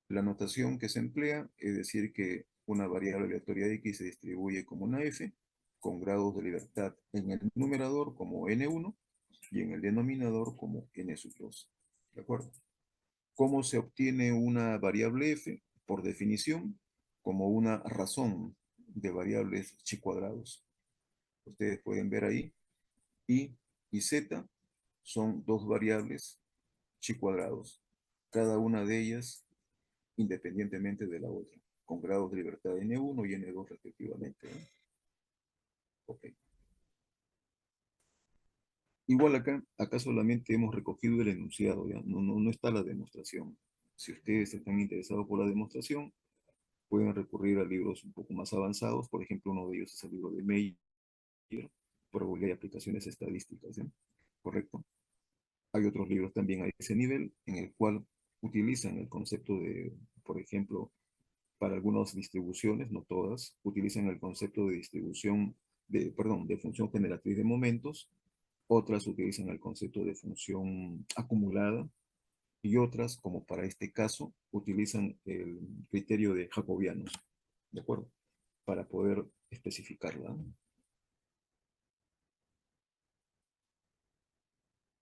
Speaker 1: La notación que se emplea es decir que una variable aleatoria x se distribuye como una f, con grados de libertad en el numerador como n1 y en el denominador como n sub 2. ¿De acuerdo? ¿Cómo se obtiene una variable f? Por definición, como una razón de variables chi cuadrados. Ustedes pueden ver ahí, i y z son dos variables chi cuadrados, cada una de ellas independientemente de la otra, con grados de libertad n1 y n2 respectivamente, ¿no? Ok. Igual acá solamente hemos recogido el enunciado, ¿ya? No está la demostración. Si ustedes están interesados por la demostración, pueden recurrir a libros un poco más avanzados. Por ejemplo, uno de ellos es el libro de Meyer, Probabilidad y aplicaciones estadísticas, ¿ya? ¿Correcto? Hay otros libros también a ese nivel en el cual utilizan el concepto de, por ejemplo, para algunas distribuciones, no todas, utilizan el concepto de distribución, perdón, de función generatriz de momentos, otras utilizan el concepto de función acumulada, y otras, como para este caso, utilizan el criterio de jacobianos, ¿de acuerdo? Para poder especificarla.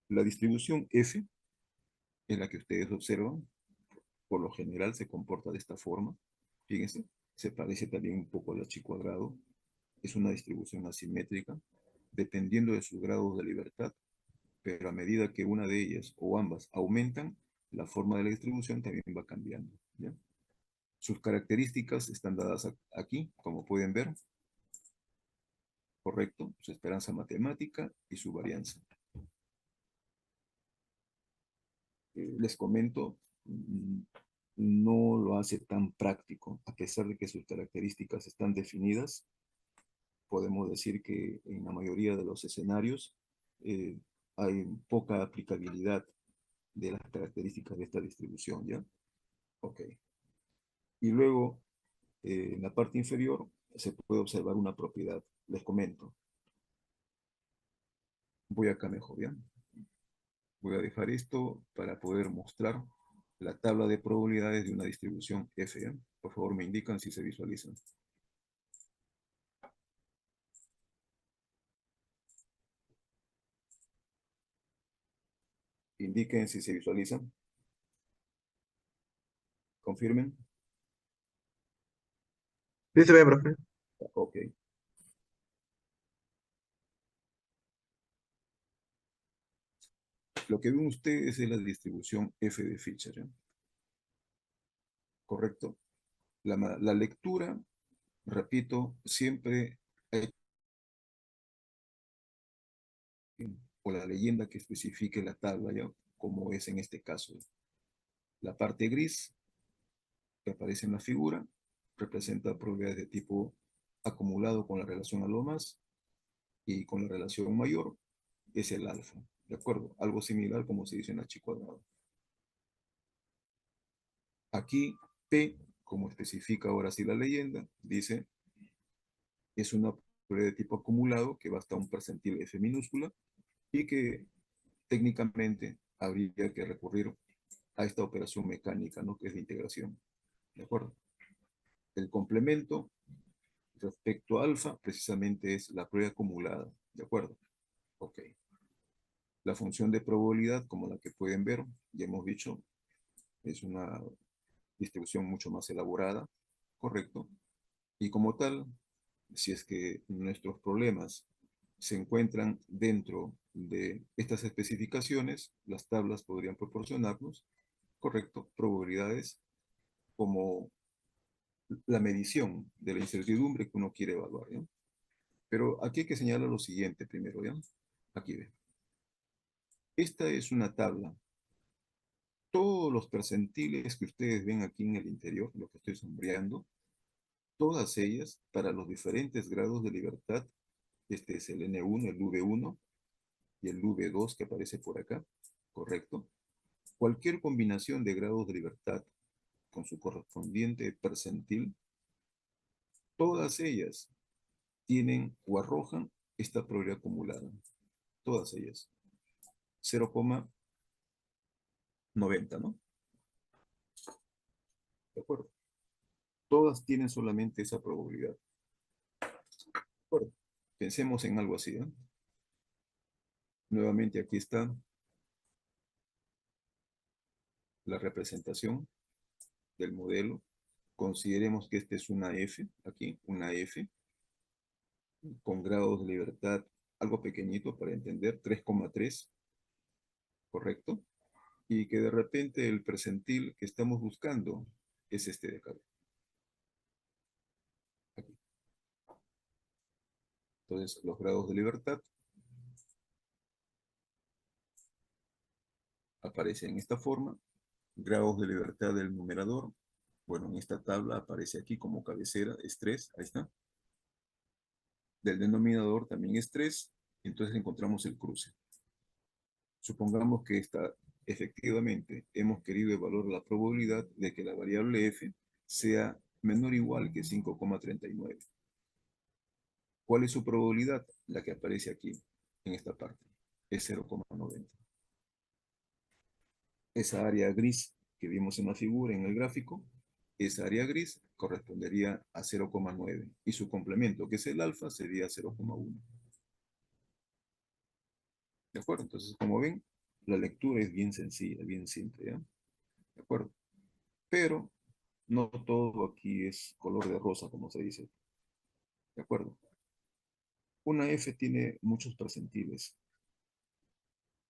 Speaker 1: La distribución F, en la que ustedes observan, por lo general se comporta de esta forma. Fíjense, se parece también un poco al chi cuadrado. Es una distribución asimétrica, dependiendo de sus grados de libertad, pero a medida que una de ellas o ambas aumentan, la forma de la distribución también va cambiando, ¿ya? Sus características están dadas aquí, como pueden ver, correcto, su esperanza matemática y su varianza. Les comento, no lo hace tan práctico, a pesar de que sus características están definidas. Podemos decir que en la mayoría de los escenarios eh, hay poca aplicabilidad de las características de esta distribución, ¿ya? Ok. Y luego, en la parte inferior, se puede observar una propiedad. Les comento. Voy acá mejor, ¿ya? Voy a dejar esto para poder mostrar la tabla de probabilidades de una distribución F, ¿ya? Por favor, me indican si se visualizan. Indiquen si se visualizan. Confirmen.
Speaker 5: Sí se ve, profe.
Speaker 1: Ok. Lo que ven ustedes es la distribución F de Fisher, ¿ya? ¿Correcto? La lectura, repito, siempre hay, o la leyenda que especifique la tabla, ¿ya? Como es en este caso. La parte gris que aparece en la figura representa probabilidades de tipo acumulado con la relación a lo más, y con la relación mayor es el alfa, ¿de acuerdo? Algo similar como se dice en H cuadrado. Aquí P, como especifica ahora sí la leyenda, dice es una probabilidad de tipo acumulado que va hasta un percentil F minúscula y que técnicamente habría que recurrir a esta operación mecánica, ¿no? Que es de integración, ¿de acuerdo? El complemento respecto a alfa precisamente es la prueba acumulada, ¿de acuerdo? Ok. La función de probabilidad, como la que pueden ver, ya hemos dicho, es una distribución mucho más elaborada, ¿correcto? Y como tal, si es que nuestros problemas se encuentran dentro de estas especificaciones, las tablas podrían proporcionarnos, ¿correcto?, probabilidades como la medición de la incertidumbre que uno quiere evaluar, ¿ya? Pero aquí hay que señalar lo siguiente primero, ¿ya? Aquí ve. Esta es una tabla. Todos los percentiles que ustedes ven aquí en el interior, lo que estoy sombreando, todas ellas para los diferentes grados de libertad. Este es el N1, el V1 y el V2 que aparece por acá, ¿correcto? Cualquier combinación de grados de libertad con su correspondiente percentil, todas ellas tienen o arrojan esta probabilidad acumulada. Todas ellas. 0,90, ¿no? ¿De acuerdo? Todas tienen solamente esa probabilidad. ¿De acuerdo? Pensemos en algo así, ¿eh? Nuevamente aquí está la representación del modelo. Consideremos que esta es una F, aquí, una F, con grados de libertad algo pequeñito para entender, 3,3, ¿correcto? Y que de repente el percentil que estamos buscando es este de acá. Aquí. Entonces, los grados de libertad aparecen en esta forma. Grados de libertad del numerador, bueno, en esta tabla aparece aquí como cabecera, es 3, ahí está. Del denominador también es 3, entonces encontramos el cruce. Supongamos que efectivamente hemos querido evaluar la probabilidad de que la variable f sea menor o igual que 5,39. ¿Cuál es su probabilidad? La que aparece aquí, en esta parte. Es 0,90. Esa área gris que vimos en la figura, en el gráfico, esa área gris correspondería a 0,9. Y su complemento, que es el alfa, sería 0,1. ¿De acuerdo? Entonces, como ven, la lectura es bien sencilla, bien simple, ¿ya? ¿De acuerdo? Pero no todo aquí es color de rosa, como se dice. ¿De acuerdo? Una F tiene muchos percentiles.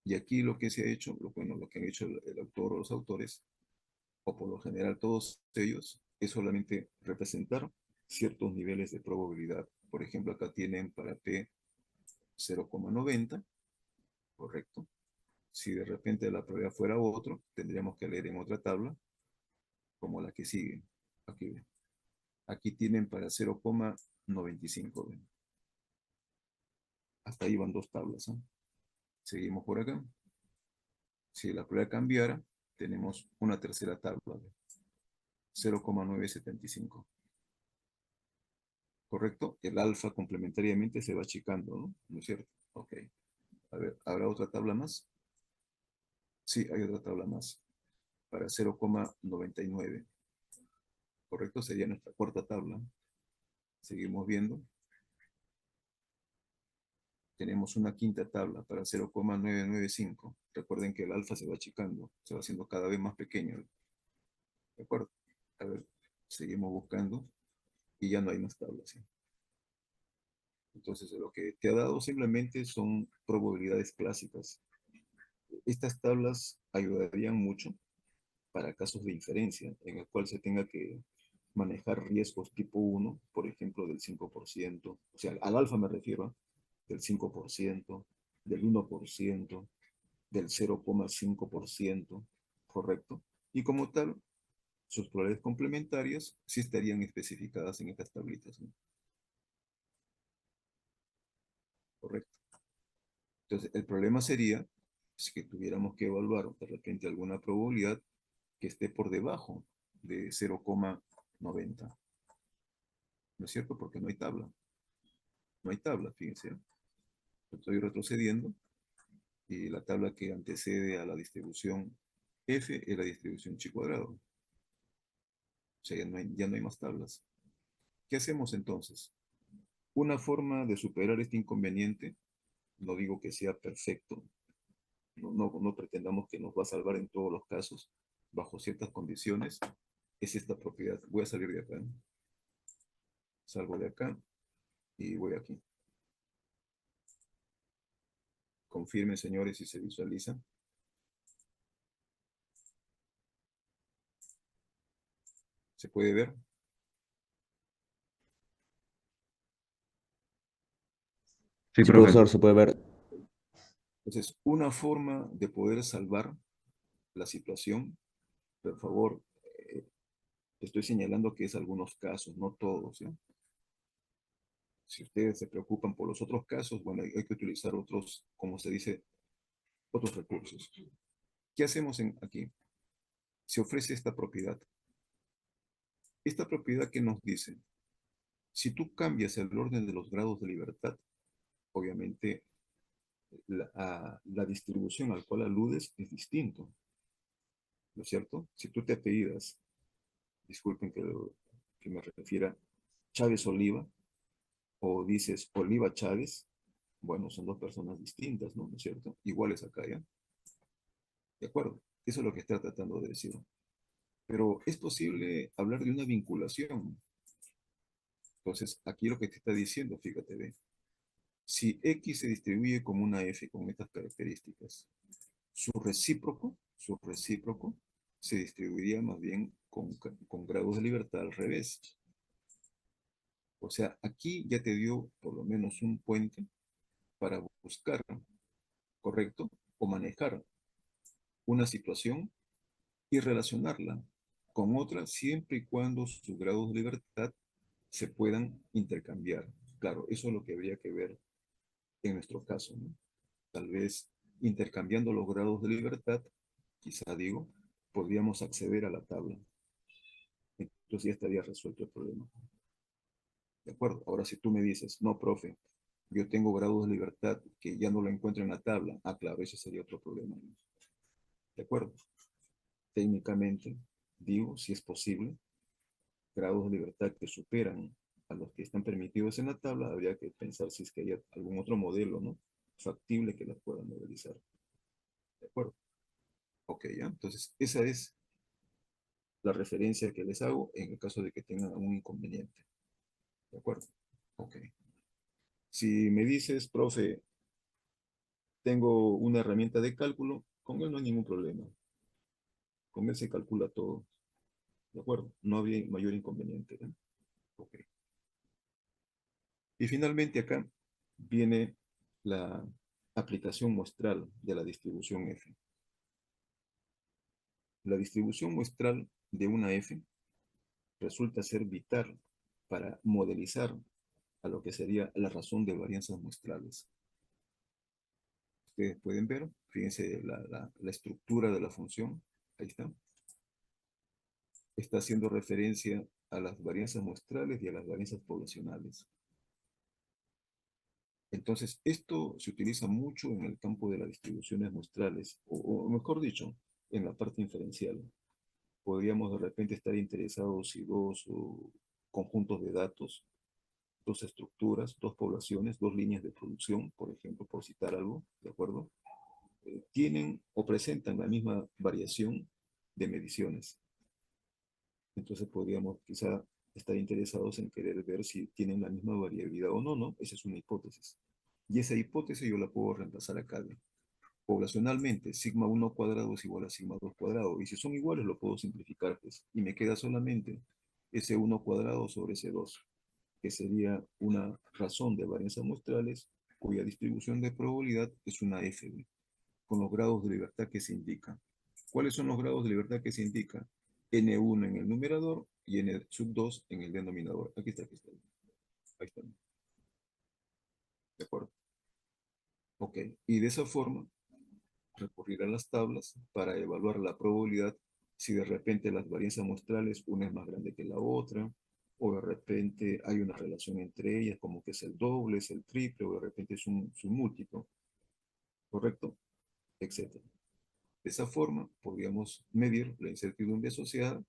Speaker 1: Y aquí lo que se ha hecho, lo que han hecho el autor o los autores, o por lo general todos ellos, es solamente representar ciertos niveles de probabilidad. Por ejemplo, acá tienen para P 0,90, correcto. Si de repente la probabilidad fuera otro, tendríamos que leer en otra tabla, como la que sigue. Aquí, aquí tienen para 0,95. Hasta ahí van dos tablas, ¿eh? Seguimos por acá. Si la probabilidad cambiara, tenemos una tercera tabla, 0,975. ¿Correcto? El alfa complementariamente se va achicando, ¿no? ¿No es cierto? Ok. A ver, ¿habrá otra tabla más? Sí, hay otra tabla más. Para 0,99. ¿Correcto? Sería nuestra cuarta tabla. Seguimos viendo. Tenemos una quinta tabla para 0,995. Recuerden que el alfa se va achicando, se va haciendo cada vez más pequeño. ¿De acuerdo? A ver, seguimos buscando y ya no hay más tablas, ¿sí? Entonces, lo que te ha dado simplemente son probabilidades clásicas. Estas tablas ayudarían mucho para casos de inferencia, en el cual se tenga que manejar riesgos tipo 1, por ejemplo, del 5%, o sea, al alfa me refiero, del 5%, del 1%, del 0,5%, ¿correcto? Y como tal, sus probabilidades complementarias sí estarían especificadas en estas tablitas, ¿no? ¿Correcto? Entonces, el problema sería si que tuviéramos que evaluar de repente alguna probabilidad que esté por debajo de 0,90. ¿No es cierto? Porque no hay tabla. No hay tabla, fíjense, ¿eh? Estoy retrocediendo y la tabla que antecede a la distribución F es la distribución chi cuadrado. O sea, ya no hay más tablas. ¿Qué hacemos entonces? Una forma de superar este inconveniente, no digo que sea perfecto, no pretendamos que nos va a salvar en todos los casos, bajo ciertas condiciones, es esta propiedad. Voy a salir de acá, ¿no? Salgo de acá y voy aquí. Confirmen, señores, si se visualiza. ¿Se puede ver?
Speaker 5: Sí,
Speaker 6: Sí,
Speaker 5: profe.
Speaker 6: profesor, se puede ver.
Speaker 1: Entonces, una forma de poder salvar la situación, por favor, estoy señalando que es algunos casos, no todos, ¿sí? Si ustedes se preocupan por los otros casos, bueno, hay que utilizar otros, como se dice, otros recursos. ¿Qué hacemos aquí? Se ofrece esta propiedad. Esta propiedad que nos dice, si tú cambias el orden de los grados de libertad, obviamente la distribución al cual aludes es distinto, ¿no es cierto? Si tú te apellidas, disculpen que me refiera, Chávez Oliva, o dices Oliva Chávez, bueno, son dos personas distintas, ¿no? ¿No es cierto? Iguales acá, ¿ya? De acuerdo, eso es lo que está tratando de decir. Pero es posible hablar de una vinculación. Entonces, aquí lo que te está diciendo, fíjate, ve, si X se distribuye como una F con estas características, su recíproco se distribuiría más bien con grados de libertad al revés. O sea, aquí ya te dio por lo menos un puente para buscar, ¿correcto? O manejar una situación y relacionarla con otra siempre y cuando sus grados de libertad se puedan intercambiar. Claro, eso es lo que habría que ver en nuestro caso, ¿no? Tal vez intercambiando los grados de libertad, quizá digo, podríamos acceder a la tabla. Entonces ya estaría resuelto el problema. ¿De acuerdo? Ahora si tú me dices, no, profe, yo tengo grados de libertad que ya no lo encuentro en la tabla. Ah, claro, ese sería otro problema. ¿De acuerdo? Técnicamente, digo, si es posible, grados de libertad que superan a los que están permitidos en la tabla, habría que pensar si es que hay algún otro modelo, ¿no? Factible que las pueda modelizar. ¿De acuerdo? Ok, ya. Entonces, esa es la referencia que les hago en el caso de que tengan algún inconveniente. ¿De acuerdo? Ok. Si me dices, profe, tengo una herramienta de cálculo, con él no hay ningún problema. Con él se calcula todo. ¿De acuerdo? No había mayor inconveniente, ¿no? Ok. Y finalmente acá viene la aplicación muestral de la distribución F. La distribución muestral de una F resulta ser vital para modelizar a lo que sería la razón de varianzas muestrales. Ustedes pueden ver, fíjense la estructura de la función, ahí está. Está haciendo referencia a las varianzas muestrales y a las varianzas poblacionales. Entonces, esto se utiliza mucho en el campo de las distribuciones muestrales, o mejor dicho, en la parte inferencial. Podríamos de repente estar interesados si dos conjuntos de datos, dos estructuras, dos poblaciones, dos líneas de producción, por ejemplo, por citar algo, ¿de acuerdo? Tienen o presentan la misma variación de mediciones. Entonces podríamos quizá estar interesados en querer ver si tienen la misma variabilidad o no, ¿no? Esa es una hipótesis. Y esa hipótesis yo la puedo reemplazar acá. Poblacionalmente, sigma 1 cuadrado es igual a sigma 2 cuadrado. Y si son iguales, lo puedo simplificar, pues. Y me queda solamente ese 1 cuadrado sobre ese 2, que sería una razón de varianzas muestrales cuya distribución de probabilidad es una F, con los grados de libertad que se indican. ¿Cuáles son los grados de libertad que se indican? N1 en el numerador y N sub 2 en el denominador. Aquí está, aquí está. Ahí está. ¿De acuerdo? Ok. Y de esa forma, recurrir a las tablas para evaluar la probabilidad si de repente las varianzas muestrales, una es más grande que la otra, o de repente hay una relación entre ellas, como que es el doble, es el triple, o de repente es un múltiplo. ¿Correcto? Etcétera. De esa forma, podríamos medir la incertidumbre asociada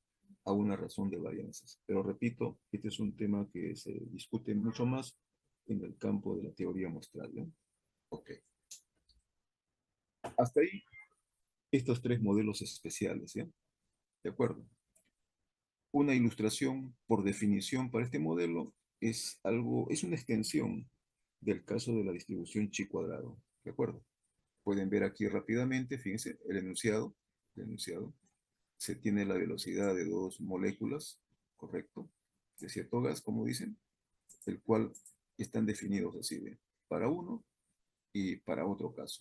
Speaker 1: a una razón de varianzas. Pero repito, este es un tema que se discute mucho más en el campo de la teoría muestral, ¿no? Ok. Hasta ahí, estos tres modelos especiales, ¿ya? ¿De acuerdo? Una ilustración, por definición, para este modelo es algo, es una extensión del caso de la distribución chi cuadrado. ¿De acuerdo? Pueden ver aquí rápidamente, fíjense, el enunciado. Se tiene la velocidad de dos moléculas, ¿correcto? De cierto gas, como dicen, el cual están definidos así de para uno y para otro caso.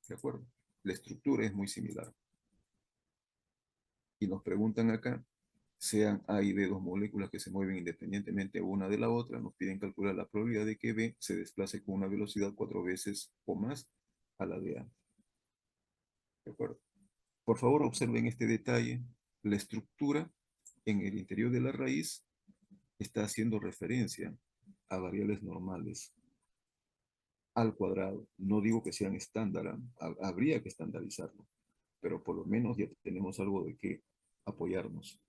Speaker 1: ¿De acuerdo? La estructura es muy similar. Y nos preguntan acá, sean A y B dos moléculas que se mueven independientemente una de la otra, nos piden calcular la probabilidad de que B se desplace con una velocidad 4 veces o más a la de A. ¿De acuerdo? Por favor, observen este detalle. La estructura en el interior de la raíz está haciendo referencia a variables normales al cuadrado. No digo que sean estándar, habría que estandarizarlo, pero por lo menos ya tenemos algo de qué apoyarnos.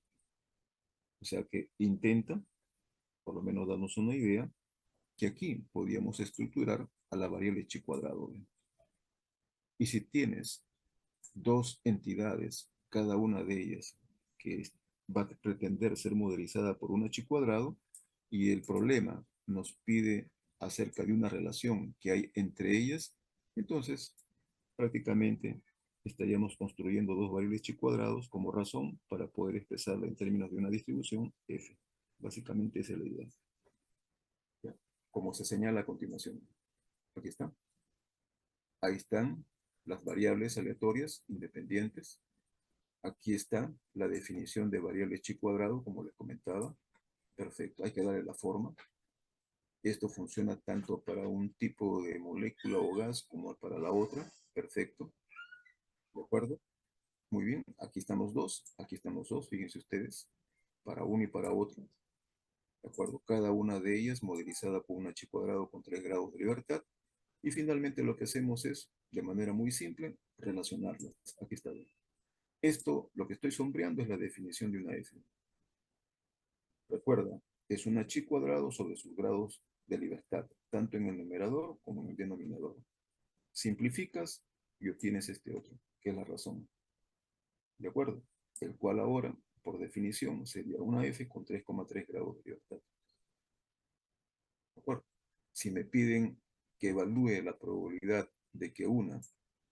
Speaker 1: O sea que intenta, por lo menos darnos una idea, que aquí podríamos estructurar a la variable chi cuadrado. Y si tienes dos entidades, cada una de ellas, que va a pretender ser modelizada por una chi cuadrado, y el problema nos pide acerca de una relación que hay entre ellas, entonces prácticamente estaríamos construyendo dos variables chi cuadrados como razón para poder expresarla en términos de una distribución f. Básicamente esa es la idea. ¿Ya? Como se señala a continuación. Aquí está. Ahí están las variables aleatorias independientes. Aquí está la definición de variable chi cuadrado, como les comentaba. Perfecto, hay que darle la forma. Esto funciona tanto para un tipo de molécula o gas como para la otra. Perfecto. ¿De acuerdo? Muy bien. Aquí están los dos, fíjense ustedes, para uno y para otro. ¿De acuerdo? Cada una de ellas modelizada por un h cuadrado con 3 grados de libertad. Y finalmente lo que hacemos es, de manera muy simple, relacionarlas. Aquí está bien. Esto, lo que estoy sombreando es la definición de una F. Recuerda, es un h cuadrado sobre sus grados de libertad, tanto en el numerador como en el denominador. Simplificas y obtienes este otro, que es la razón. ¿De acuerdo? El cual ahora, por definición, sería una F con 3,3 grados de libertad. ¿De acuerdo? Si me piden que evalúe la probabilidad de que una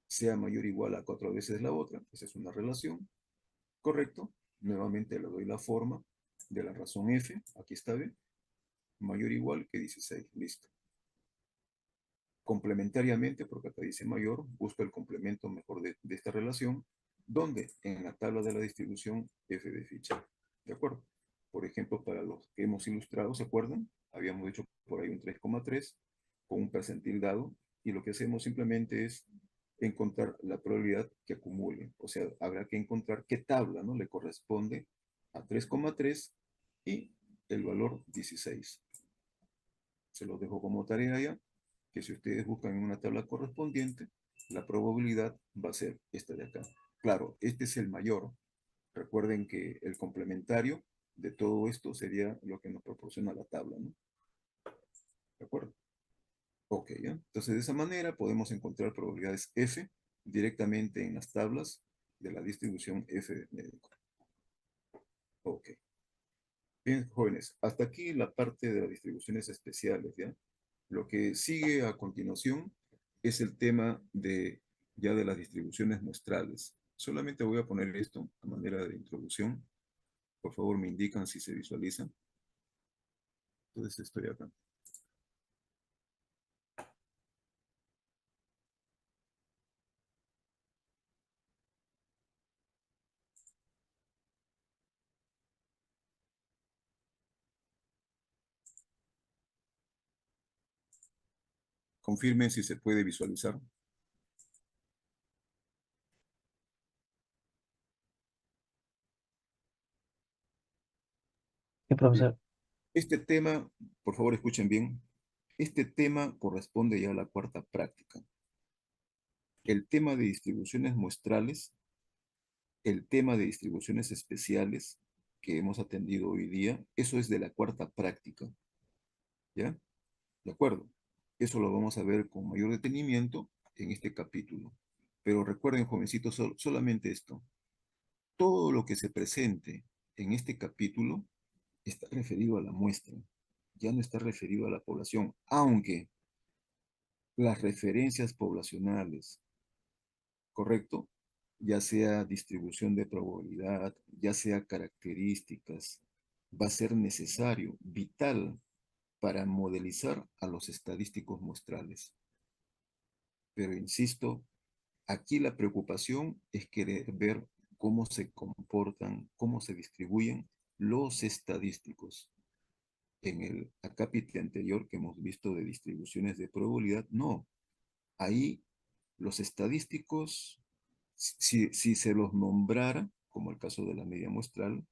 Speaker 1: sea mayor o igual a 4 veces la otra, esa es una relación, ¿correcto? Nuevamente le doy la forma de la razón F, aquí está bien, mayor o igual que 16, listo. Complementariamente, porque acá dice mayor, busco el complemento mejor de esta relación, donde en la tabla de la distribución F de ficha. ¿De acuerdo? Por ejemplo, para los que hemos ilustrado, ¿se acuerdan? Habíamos hecho por ahí un 3,3 con un percentil dado, y lo que hacemos simplemente es encontrar la probabilidad que acumule. O sea, habrá que encontrar qué tabla, ¿no?, le corresponde a 3,3 y el valor 16. Se los dejo como tarea ya, que si ustedes buscan en una tabla correspondiente, la probabilidad va a ser esta de acá. Claro, este es el mayor. Recuerden que el complementario de todo esto sería lo que nos proporciona la tabla, ¿no? ¿De acuerdo? Ok, ¿ya? Entonces, de esa manera podemos encontrar probabilidades F directamente en las tablas de la distribución F de médico. Ok. Bien, jóvenes, hasta aquí la parte de las distribuciones especiales, ¿ya? Lo que sigue a continuación es el tema ya de las distribuciones muestrales. Solamente voy a poner esto a manera de introducción. Por favor, me indican si se visualizan. Entonces estoy acá. Confirmen si se puede visualizar.
Speaker 4: Sí,
Speaker 1: Bien.
Speaker 4: profesor.
Speaker 1: Este tema, por favor escuchen bien, este tema corresponde ya a la cuarta práctica. El tema de distribuciones muestrales, el tema de distribuciones especiales que hemos atendido hoy día, eso es de la cuarta práctica, ¿ya? ¿De acuerdo? Eso lo vamos a ver con mayor detenimiento en este capítulo. Pero recuerden, jovencitos, solamente esto. Todo lo que se presente en este capítulo está referido a la muestra, ya no está referido a la población, aunque las referencias poblacionales, ¿correcto? Ya sea distribución de probabilidad, ya sea características, va a ser necesario, vital, para modelizar a los estadísticos muestrales. Pero insisto, aquí la preocupación es querer ver cómo se comportan, cómo se distribuyen los estadísticos. En el acápite anterior que hemos visto de distribuciones de probabilidad, no. Ahí los estadísticos, si se los nombrara, como el caso de la media muestral,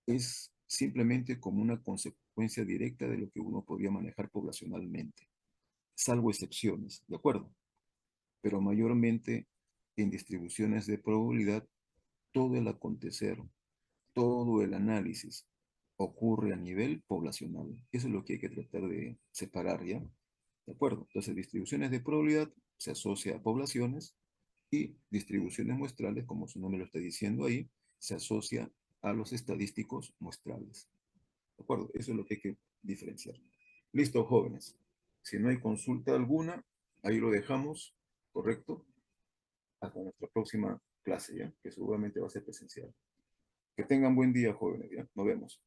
Speaker 1: es simplemente como una consecuencia directa de lo que uno podría manejar poblacionalmente, salvo excepciones, ¿de acuerdo? Pero mayormente en distribuciones de probabilidad, todo el acontecer, todo el análisis ocurre a nivel poblacional. Eso es lo que hay que tratar de separar, ¿ya? ¿De acuerdo? Entonces, distribuciones de probabilidad se asocia a poblaciones y distribuciones muestrales, como su nombre lo está diciendo ahí, se asocia a los estadísticos muestrales. ¿De acuerdo? Eso es lo que hay que diferenciar. Listo, jóvenes. Si no hay consulta alguna, ahí lo dejamos, ¿correcto? Hasta nuestra próxima clase, ¿ya? Que seguramente va a ser presencial. Que tengan buen día, jóvenes, ¿ya? Nos vemos.